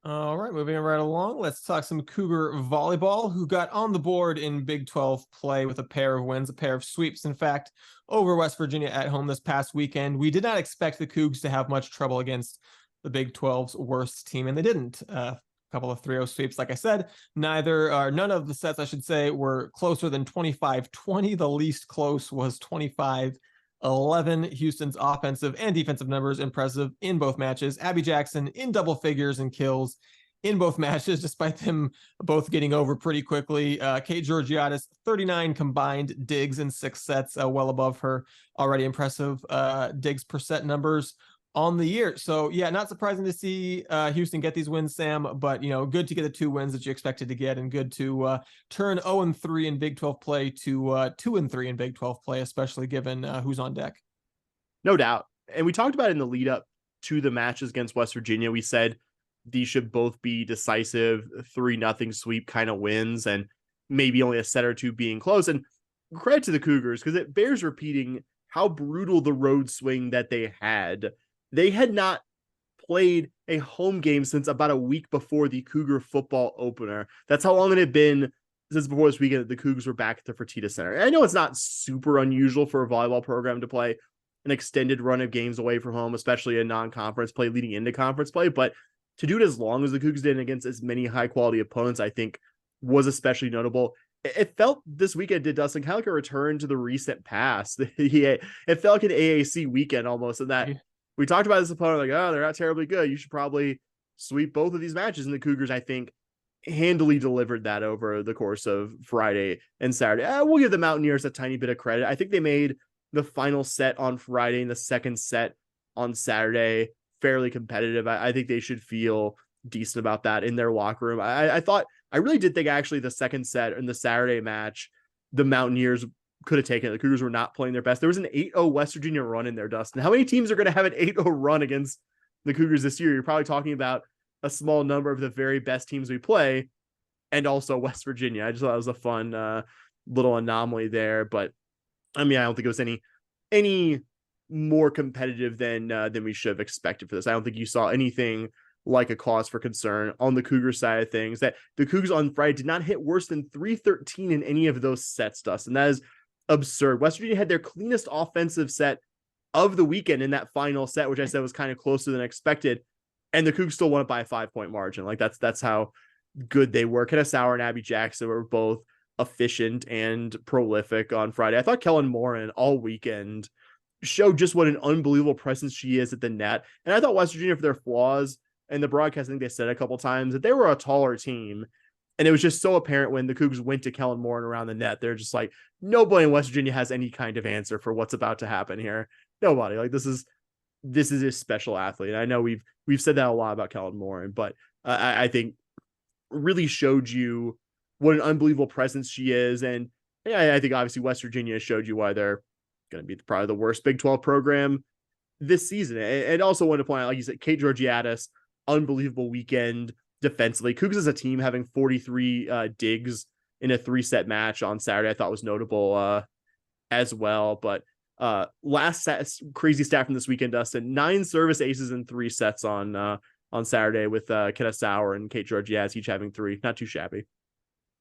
All right, moving right along. Let's talk some Cougar volleyball, who got on the board in Big 12 play with a pair of wins, a pair of sweeps, in fact, over West Virginia at home this past weekend. We did not expect the Cougs to have much trouble against the Big 12's worst team, and they didn't. A couple of 3-0 sweeps, like I said. None of the sets, I should say, were closer than 25-20. The least close was 25-11. Houston's offensive and defensive numbers impressive in both matches. Abby Jackson in double figures and kills in both matches, despite them both getting over pretty quickly. Kate Georgiadis, 39 combined digs in 6 sets, well above her already impressive digs per set numbers on the year. So yeah, not surprising to see Houston get these wins, Sam, but good to get the 2 wins that you expected to get, and good to turn 0-3 in Big 12 play to 2-3 in Big 12 play, especially given who's on deck. No doubt. And we talked about it in the lead up to the matches against West Virginia. We said these should both be decisive 3-0 sweep kind of wins, and maybe only a set or 2 being close. And credit to the Cougars, because it bears repeating how brutal the road swing that they had. They had not played a home game since about a week before the Cougar football opener. That's how long it had been since before this weekend that the Cougars were back at the Fertitta Center. And I know it's not super unusual for a volleyball program to play an extended run of games away from home, especially a non-conference play leading into conference play, but to do it as long as the Cougs did against as many high-quality opponents, I think, was especially notable. It felt this weekend did, Dustin, kind of like a return to the recent past. It felt like an AAC weekend almost, in that we talked about this opponent like, oh, they're not terribly good. You should probably sweep both of these matches. And the Cougars, I think, handily delivered that over the course of Friday and Saturday. We'll give the Mountaineers a tiny bit of credit. I think they made the final set on Friday and the second set on Saturday fairly competitive. I think they should feel decent about that in their locker room. I really did think actually the second set in the Saturday match, the Mountaineers could have taken it. The Cougars were not playing their best. There was an 8-0 West Virginia run in there, Dustin. How many teams are going to have an 8-0 run against the Cougars this year? You're probably talking about a small number of the very best teams we play, and also West Virginia. I just thought it was a fun little anomaly there. But I mean, I don't think it was any more competitive than we should have expected for this. I don't think you saw anything like a cause for concern on the Cougar side of things. That the Cougars on Friday did not hit worse than 313 in any of those sets, Dustin. That is absurd. West Virginia had their cleanest offensive set of the weekend in that final set, which I said was kind of closer than expected, and the Cougs still won it by a 5-point margin. Like that's how good they were. Kenneth Sauer and Abby Jackson were both efficient and prolific on Friday. I thought Kellen Morin all weekend showed just what an unbelievable presence she is at the net. And I thought West Virginia, for their flaws, and the broadcast, I think they said a couple times that they were a taller team. And it was just so apparent when the Cougs went to Kellen Morin around the net. They're just like, nobody in West Virginia has any kind of answer for what's about to happen here. Nobody. Like, this is a special athlete. And I know we've said that a lot about Kellen Morin, but I think really showed you what an unbelievable presence she is. And I think obviously West Virginia showed you why they're going to be probably the worst Big 12 program this season. And also wanted to point out, like you said, Kate Georgiadis, unbelievable weekend defensively. Cougs as a team having 43 digs in a 3-set match on Saturday, I thought was notable as well. But crazy stat from this weekend, Dustin, 9 service aces in 3 sets on Saturday, with Kenneth Sauer and Kate Georgiadis each having 3. Not too shabby.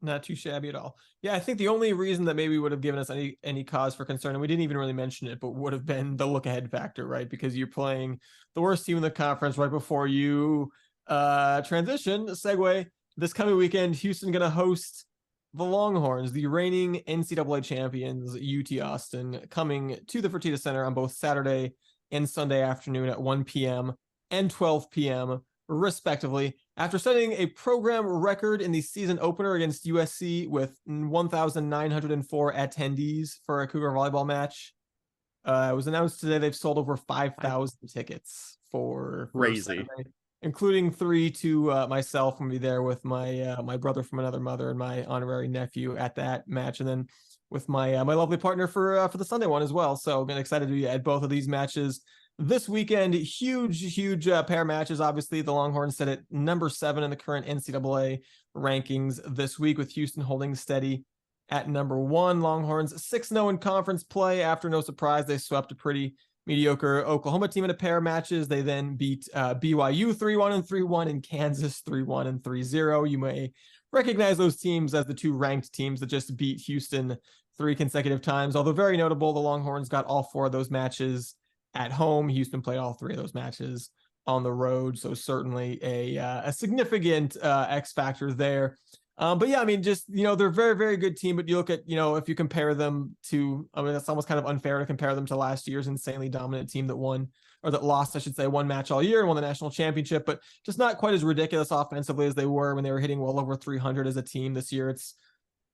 Not too shabby at all. Yeah, I think the only reason that maybe would have given us any cause for concern, and we didn't even really mention it, but would have been the look ahead factor, right? Because you're playing the worst team in the conference right before you segue. This coming weekend, Houston going to host the Longhorns, the reigning NCAA champions, UT Austin, coming to the Fertitta Center on both Saturday and Sunday afternoon at 1 p.m. and 12 p.m. respectively. After setting a program record in the season opener against USC with 1,904 attendees for a Cougar volleyball match, it was announced today they've sold over 5,000 tickets for crazy, including 3 to myself. I'm gonna be there with my brother from another mother and my honorary nephew at that match, and then with my lovely partner for the Sunday one as well. So I've been excited to be at both of these matches this weekend. Huge pair matches. Obviously, the Longhorns sit at number 7 in the current NCAA rankings this week, with Houston holding steady at number 1. Longhorns 6-0 in conference play after, no surprise, they swept a pretty mediocre Oklahoma team in a pair of matches. They then beat BYU 3-1 and 3-1 and Kansas 3-1 and 3-0. You may recognize those teams as the 2 ranked teams that just beat Houston 3 consecutive times. Although very notable, the Longhorns got all 4 of those matches at home. Houston played all 3 of those matches on the road. So certainly a significant X factor there. But yeah, I mean, just, they're a very, very good team, but you look at, if you compare them to, I mean, that's almost kind of unfair to compare them to last year's insanely dominant team that lost, I should say, one match all year and won the national championship, but just not quite as ridiculous offensively as they were when they were hitting well over 300 as a team. This year, it's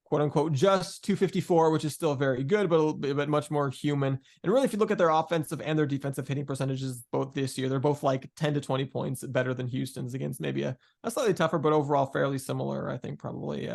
quote unquote just 254, which is still very good, but much more human. And really, if you look at their offensive and their defensive hitting percentages both this year, they're both like 10 to 20 points better than Houston's against maybe a slightly tougher, but overall fairly similar, I think, probably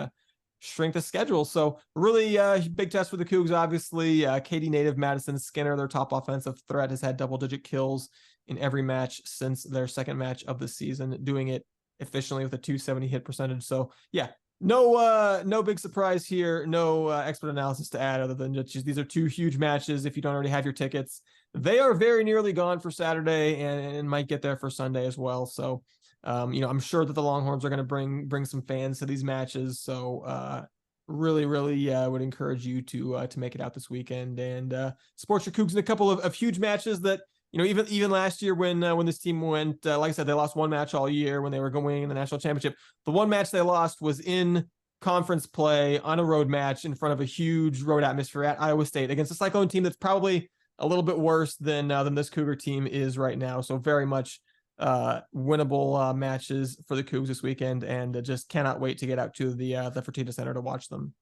strength of schedule. So really big test for the Cougs, obviously. Katy native Madison Skinner, their top offensive threat, has had double-digit kills in every match since their second match of the season, doing it efficiently with a 270 hit percentage. So yeah, no big surprise here. No expert analysis to add other than just these are two huge matches. If you don't already have your tickets, they are very nearly gone for Saturday and might get there for Sunday as well. So, I'm sure that the Longhorns are going to bring some fans to these matches. So, really would encourage you to make it out this weekend and support your Cougs in a couple of huge matches that, even last year when this team went, like I said, they lost one match all year when they were going in the national championship. The one match they lost was in conference play on a road match in front of a huge road atmosphere at Iowa State against a Cyclone team that's probably a little bit worse than this Cougar team is right now. So very much winnable matches for the Cougs this weekend, and just cannot wait to get out to the Fertitta Center to watch them.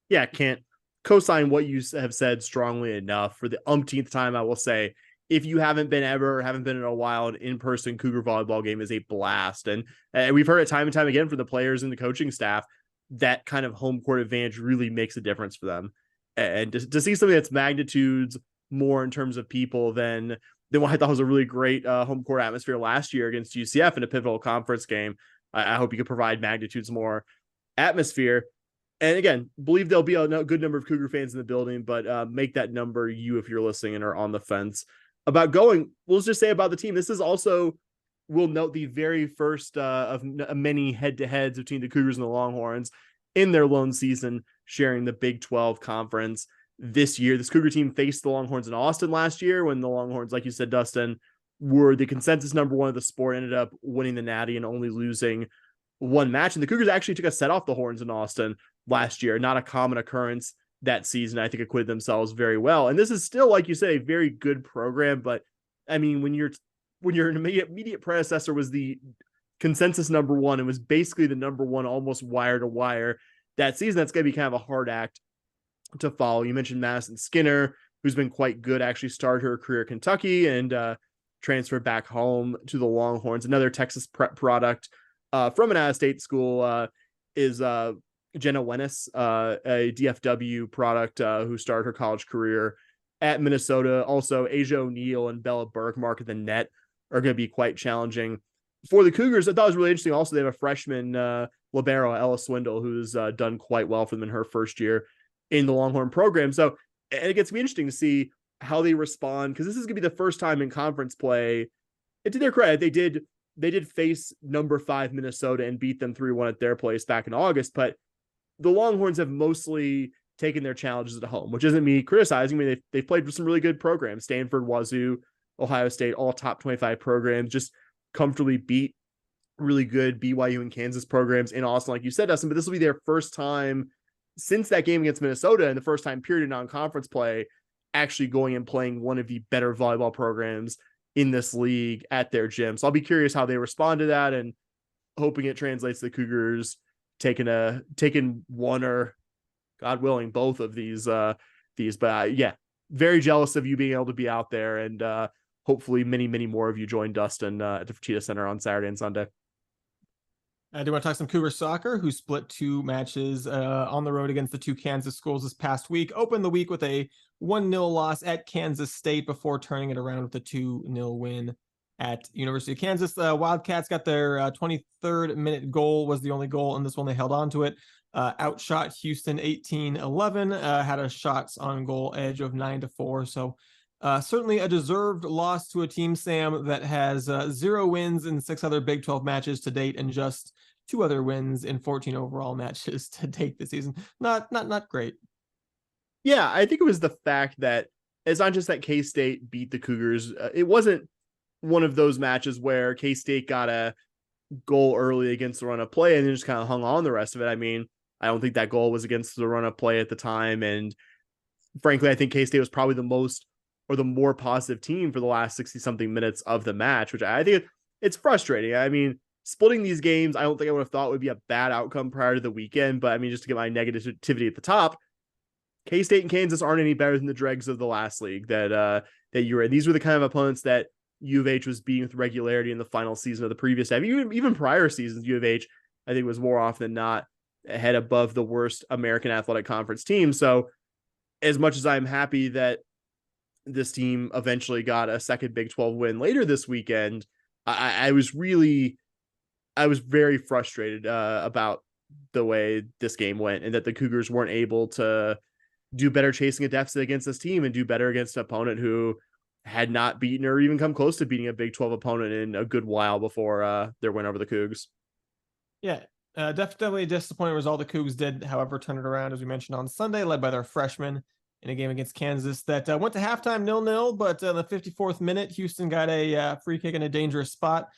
Yeah, can't co-sign what you have said strongly enough. For the umpteenth time, I will say, if you haven't been in a while, an in-person Cougar volleyball game is a blast. And we've heard it time and time again from the players and the coaching staff, that kind of home court advantage really makes a difference for them. And to see something that's magnitudes more in terms of people than what I thought was a really great home court atmosphere last year against UCF in a pivotal conference game. I hope you could provide magnitudes more atmosphere. And again, believe there'll be a good number of Cougar fans in the building, but make that number you if you're listening and are on the fence about going. We'll just say about the team, this is also, we'll note, the very first of many head-to-heads between the Cougars and the Longhorns in their lone season sharing the Big 12 conference this year. This Cougar team faced the Longhorns in Austin last year when the Longhorns, like you said, Dustin, were the consensus number one of the sport, ended up winning the Natty and only losing one match. And the Cougars actually took a set off the Horns in Austin last year. Not a common occurrence that season. I think acquitted themselves very well. And this is still, like you said, a very good program. But I mean, when your immediate predecessor was the consensus number one and was basically the number one almost wire to wire that season, that's going to be kind of a hard act to follow. You mentioned Madison Skinner, who's been quite good, actually started her career at Kentucky and transferred back home to the Longhorns. Another Texas prep product from an out-of-state school is Jenna Wennis, a DFW product who started her college career at Minnesota. Also, Asia O'Neal and Bella Bergmark at the net are going to be quite challenging for the Cougars. I thought it was really interesting. Also, they have a freshman libero, Ella Swindle, who's done quite well for them in her first year in the Longhorn program. So, and it gets to be interesting to see how they respond, because this is going to be the first time in conference play. And to their credit, they did face number 5 Minnesota and beat them 3-1 at their place back in August. But the Longhorns have mostly taken their challenges at home, which isn't me criticizing. I mean, they've played with some really good programs. Stanford, Wazoo, Ohio State, all top 25 programs, just comfortably beat really good BYU and Kansas programs in Austin, like you said, Dustin. But this will be their first time since that game against Minnesota, and the first time period in non-conference play, actually going and playing one of the better volleyball programs in this league at their gym. So I'll be curious how they respond to that, and hoping it translates to the Cougars taking one, or God willing, both of these. But yeah, very jealous of you being able to be out there, and hopefully many more of you join Dustin at the Fertitta Center on Saturday and Sunday. I do want to talk some Cougar soccer, who split 2 matches on the road against the 2 Kansas schools this past week. Opened the week with a 1-0 loss at Kansas State before turning it around with a 2-0 win at University of Kansas. Wildcats got their 23rd minute goal, was the only goal in this one. They held on to it. Outshot Houston 18-11, had a shots on goal edge of 9-4. So certainly a deserved loss to a team, Sam, that has 0 wins in 6 other Big 12 matches to date, and just 2 other wins in 14 overall matches to date this season. Not great. Yeah, I think it was the fact that it's not just that K-State beat the Cougars. It wasn't one of those matches where K-State got a goal early against the run of play and then just kind of hung on the rest of it. I mean, I don't think that goal was against the run of play at the time. And frankly, I think K-State was probably the most or the more positive team for the last 60 something minutes of the match, which I think it's frustrating. I mean, splitting these games, I don't think I would have thought would be a bad outcome prior to the weekend, but I mean, just to get my negativity at the top, K-State and Kansas aren't any better than the dregs of the last league that you were in. These were the kind of opponents that U of H was beating with regularity in the final season of the previous half. Even prior seasons, U of H, I think, was more often than not ahead above the worst American Athletic Conference team. So as much as I'm happy that this team eventually got a second Big 12 win later this weekend, I was very frustrated about the way this game went and that the Cougars weren't able to do better chasing a deficit against this team and do better against an opponent who had not beaten or even come close to beating a Big 12 opponent in a good while before their win over the Cougs. Yeah, definitely a disappointing result. The Cougs did, however, turn it around, as we mentioned, on Sunday, led by their freshmen in a game against Kansas that went to halftime 0-0, but in the 54th minute, Houston got a free kick in a dangerous spot.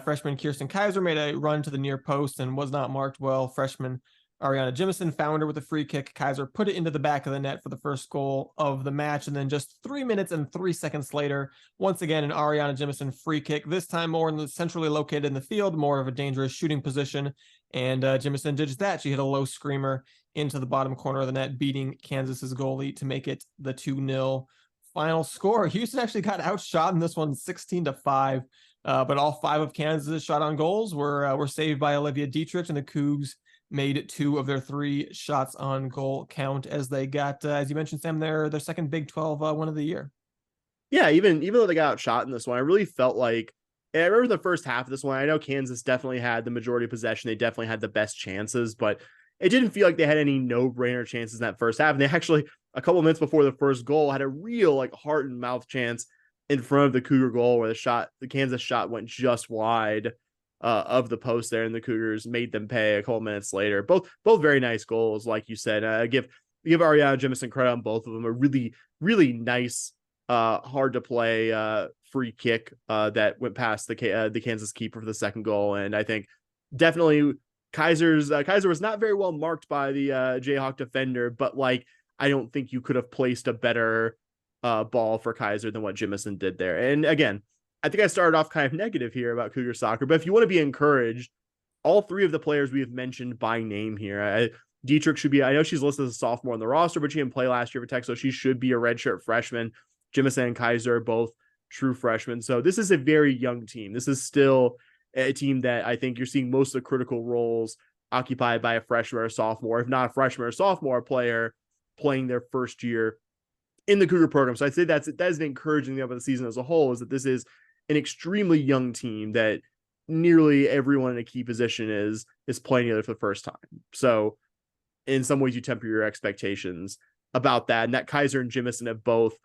Freshman Kirsten Kaiser made a run to the near post and was not marked well. Freshman Ariana Jimison found her with a free kick. Kaiser put it into the back of the net for the first goal of the match. And then just 3 minutes and 3 seconds later, once again, an Ariana Jimison free kick, this time more in the centrally located in the field, more of a dangerous shooting position. And Jimison did just that. She hit a low screamer into the bottom corner of the net, beating Kansas's goalie to make it the 2-0 final score. Houston actually got outshot in this one 16-5. But all 5 of Kansas' shot on goals were saved by Olivia Dietrich, and the Cougs made 2 of their 3 shots on goal count as they got, as you mentioned, Sam, their second Big 12 win of the year. Yeah, even though they got outshot in this one, I really felt like, I remember the first half of this one, I know Kansas definitely had the majority of possession. They definitely had the best chances, but it didn't feel like they had any no-brainer chances in that first half. And they actually, a couple of minutes before the first goal, had a real like heart and mouth chance in front of the Cougar goal where the Kansas shot went just wide of the post there, and the Cougars made them pay a couple minutes later. Both very nice goals, like you said. Give Ariana Jimison credit on both of them. A really, really nice, hard to play free kick that went past the Kansas keeper for the second goal. And I think definitely Kaiser was not very well marked by the Jayhawk defender, but like I don't think you could have placed a better ball for Kaiser than what Jimison did there. And again, I think I started off kind of negative here about Cougar soccer, but if you want to be encouraged, all 3 of the players we have mentioned by name here, Dietrich should be, I know she's listed as a sophomore on the roster, but she didn't play last year for Texas, so she should be a redshirt freshman. Jimison and Kaiser are both true freshmen. So this is a very young team. This is still a team that I think you're seeing most of the critical roles occupied by a freshman or a sophomore, if not a freshman or sophomore player playing their first year in the Cougar program. So I'd say that is an encouraging thing about the season as a whole, is that this is an extremely young team that nearly everyone in a key position is playing together for the first time. So in some ways you temper your expectations about that. And that Kaiser and Jimison have both,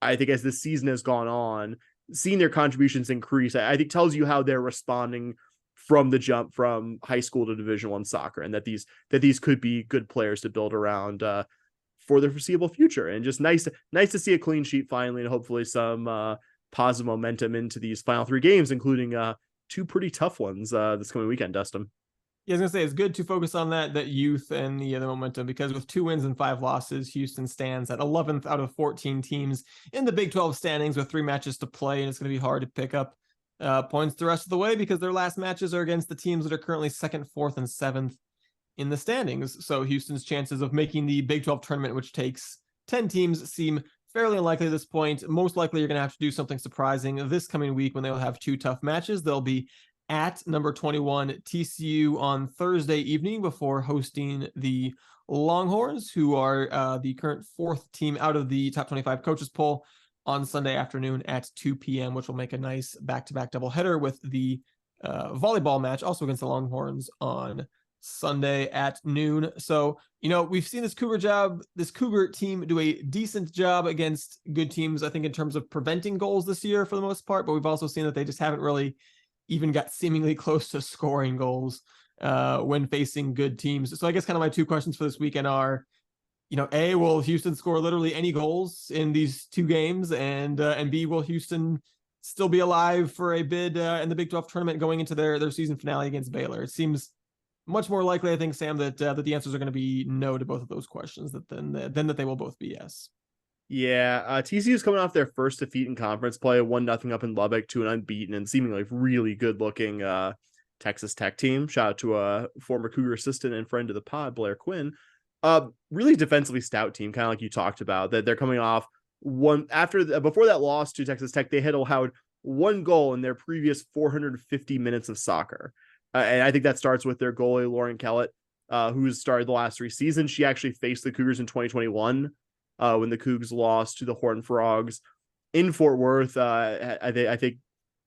I think as the season has gone on, seen their contributions increase. I think tells you how they're responding from the jump from high school to Division I soccer, and that these could be good players to build around for the foreseeable future. And just nice to see a clean sheet finally, and hopefully some positive momentum into these final 3 games, including 2 pretty tough ones this coming weekend, Dustin. Yeah, I was gonna say it's good to focus on that youth and the momentum, because with 2 wins and 5 losses, Houston stands at 11th out of 14 teams in the Big 12 standings with 3 matches to play, and it's gonna be hard to pick up points the rest of the way because their last matches are against the teams that are currently 2nd, 4th, and 7th in the standings. So Houston's chances of making the Big 12 tournament, which takes 10 teams, seem fairly unlikely at this point. Most likely you're going to have to do something surprising this coming week when they'll have 2 tough matches. They'll be at number 21 TCU on Thursday evening before hosting the Longhorns, who are the current 4th team out of the top 25 coaches poll, on Sunday afternoon at 2 p.m., which will make a nice back-to-back doubleheader with the volleyball match also against the Longhorns on Sunday at noon. So, we've seen this Cougar team do a decent job against good teams, I think, in terms of preventing goals this year for the most part, but we've also seen that they just haven't really even got seemingly close to scoring goals when facing good teams. So I guess kind of my 2 questions for this weekend are, A, will Houston score literally any goals in these 2 games? And B, will Houston still be alive for a bid in the Big 12 tournament going into their season finale against Baylor? It seems much more likely, I think, Sam, that the answers are going to be no to both of those questions than that they will both be yes. Yeah, TCU is coming off their first defeat in conference play, 1-0 up in Lubbock to an unbeaten and seemingly really good-looking Texas Tech team. Shout out to a former Cougar assistant and friend of the pod, Blair Quinn. Really defensively stout team, kind of like you talked about. That they're coming off before that loss to Texas Tech, they had allowed 1 goal in their previous 450 minutes of soccer, and I think that starts with their goalie Lauren Kellett, who's started the last 3 seasons. She actually faced the Cougars in 2021. When the Cougs lost to the Horned Frogs in Fort Worth. I think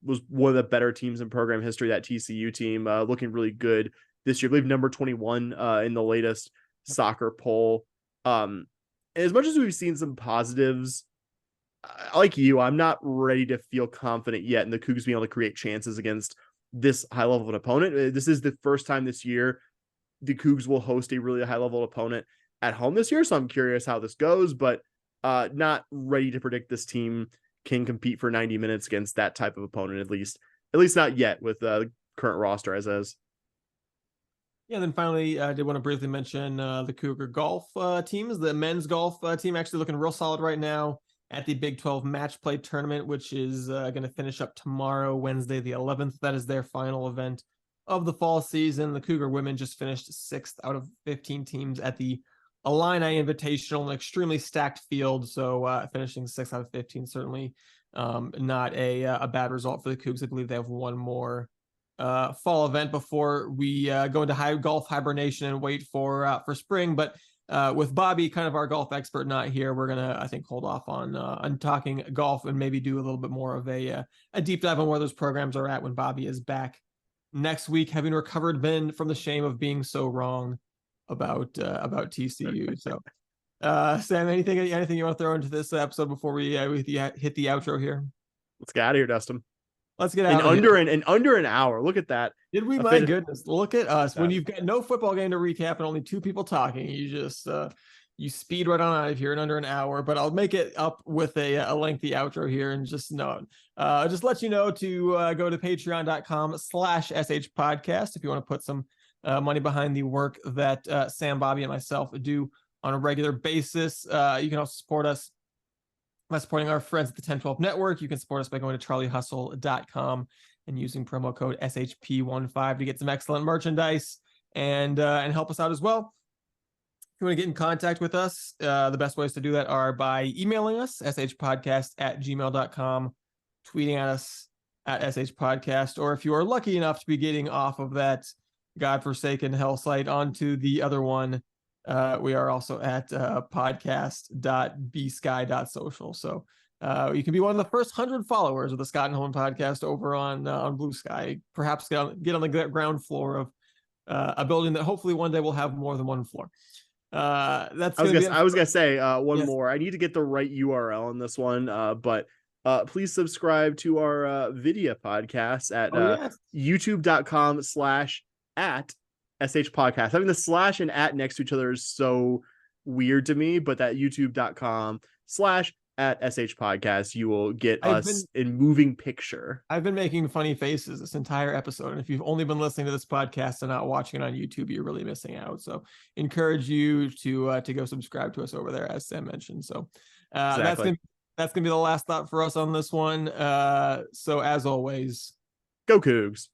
was one of the better teams in program history, that TCU team, looking really good this year. I believe number 21 in the latest soccer poll. As much as we've seen some positives, like you, I'm not ready to feel confident yet in the Cougs being able to create chances against this high level of an opponent. This is the first time this year the Cougs will host a really high level opponent at home this year, so I'm curious how this goes, but not ready to predict this team can compete for 90 minutes against that type of opponent, at least not yet with the current roster as is. Yeah, then finally, I did want to briefly mention the Cougar golf teams. The men's golf team actually looking real solid right now at the Big 12 match play tournament, which is going to finish up tomorrow, Wednesday the 11th. That is their final event of the fall season. The Cougar women just finished 6th out of 15 teams at the Illini Invitational, an extremely stacked field. So finishing 6 out of 15, certainly not a bad result for the Cougs. I believe they have one more fall event before we go into golf hibernation and wait for spring. But with Bobby, kind of our golf expert, not here, we're gonna, I think, hold off on talking golf and maybe do a little bit more of a deep dive on where those programs are at when Bobby is back next week, having recovered from the shame of being so wrong about TCU. So Sam, anything you want to throw into this episode before we hit the outro here? Let's get out of here, Dustin. Let's get out in under an hour. Look at that. Did we? My goodness, look at us. When you've got no football game to recap and only 2 people talking, you just you speed right on out of here in under an hour. But I'll make it up with a lengthy outro here, and just let you know to go to patreon.com/shpodcast if you want to put some money behind the work that Sam, Bobby, and myself do on a regular basis. You can also support us by supporting our friends at the 1012 Network. You can support us by going to charliehustle.com and using promo code SHP15 to get some excellent merchandise and help us out as well. If you want to get in contact with us, the best ways to do that are by emailing us, shpodcast@gmail.com, tweeting at us at shpodcast, or if you are lucky enough to be getting off of that godforsaken hell site onto the other one, we are also at podcast.bsky.social. So you can be one of the first 100 followers of the Scott and Holman podcast over on Blue Sky. Perhaps get on the ground floor of a building that hopefully one day will have more than one floor. I was gonna say one more. I need to get the right URL on this one, but please subscribe to our video podcast at youtube.com/@SH podcast. Having the slash and at next to each other is so weird to me, but that youtube.com/@SH podcast, you will get us in moving picture. I've been making funny faces this entire episode, and if you've only been listening to this podcast and not watching it on YouTube, you're really missing out. So encourage you to go subscribe to us over there, as Sam mentioned. So Exactly. that's gonna be the last thought for us on this one. So as always, go Cougs.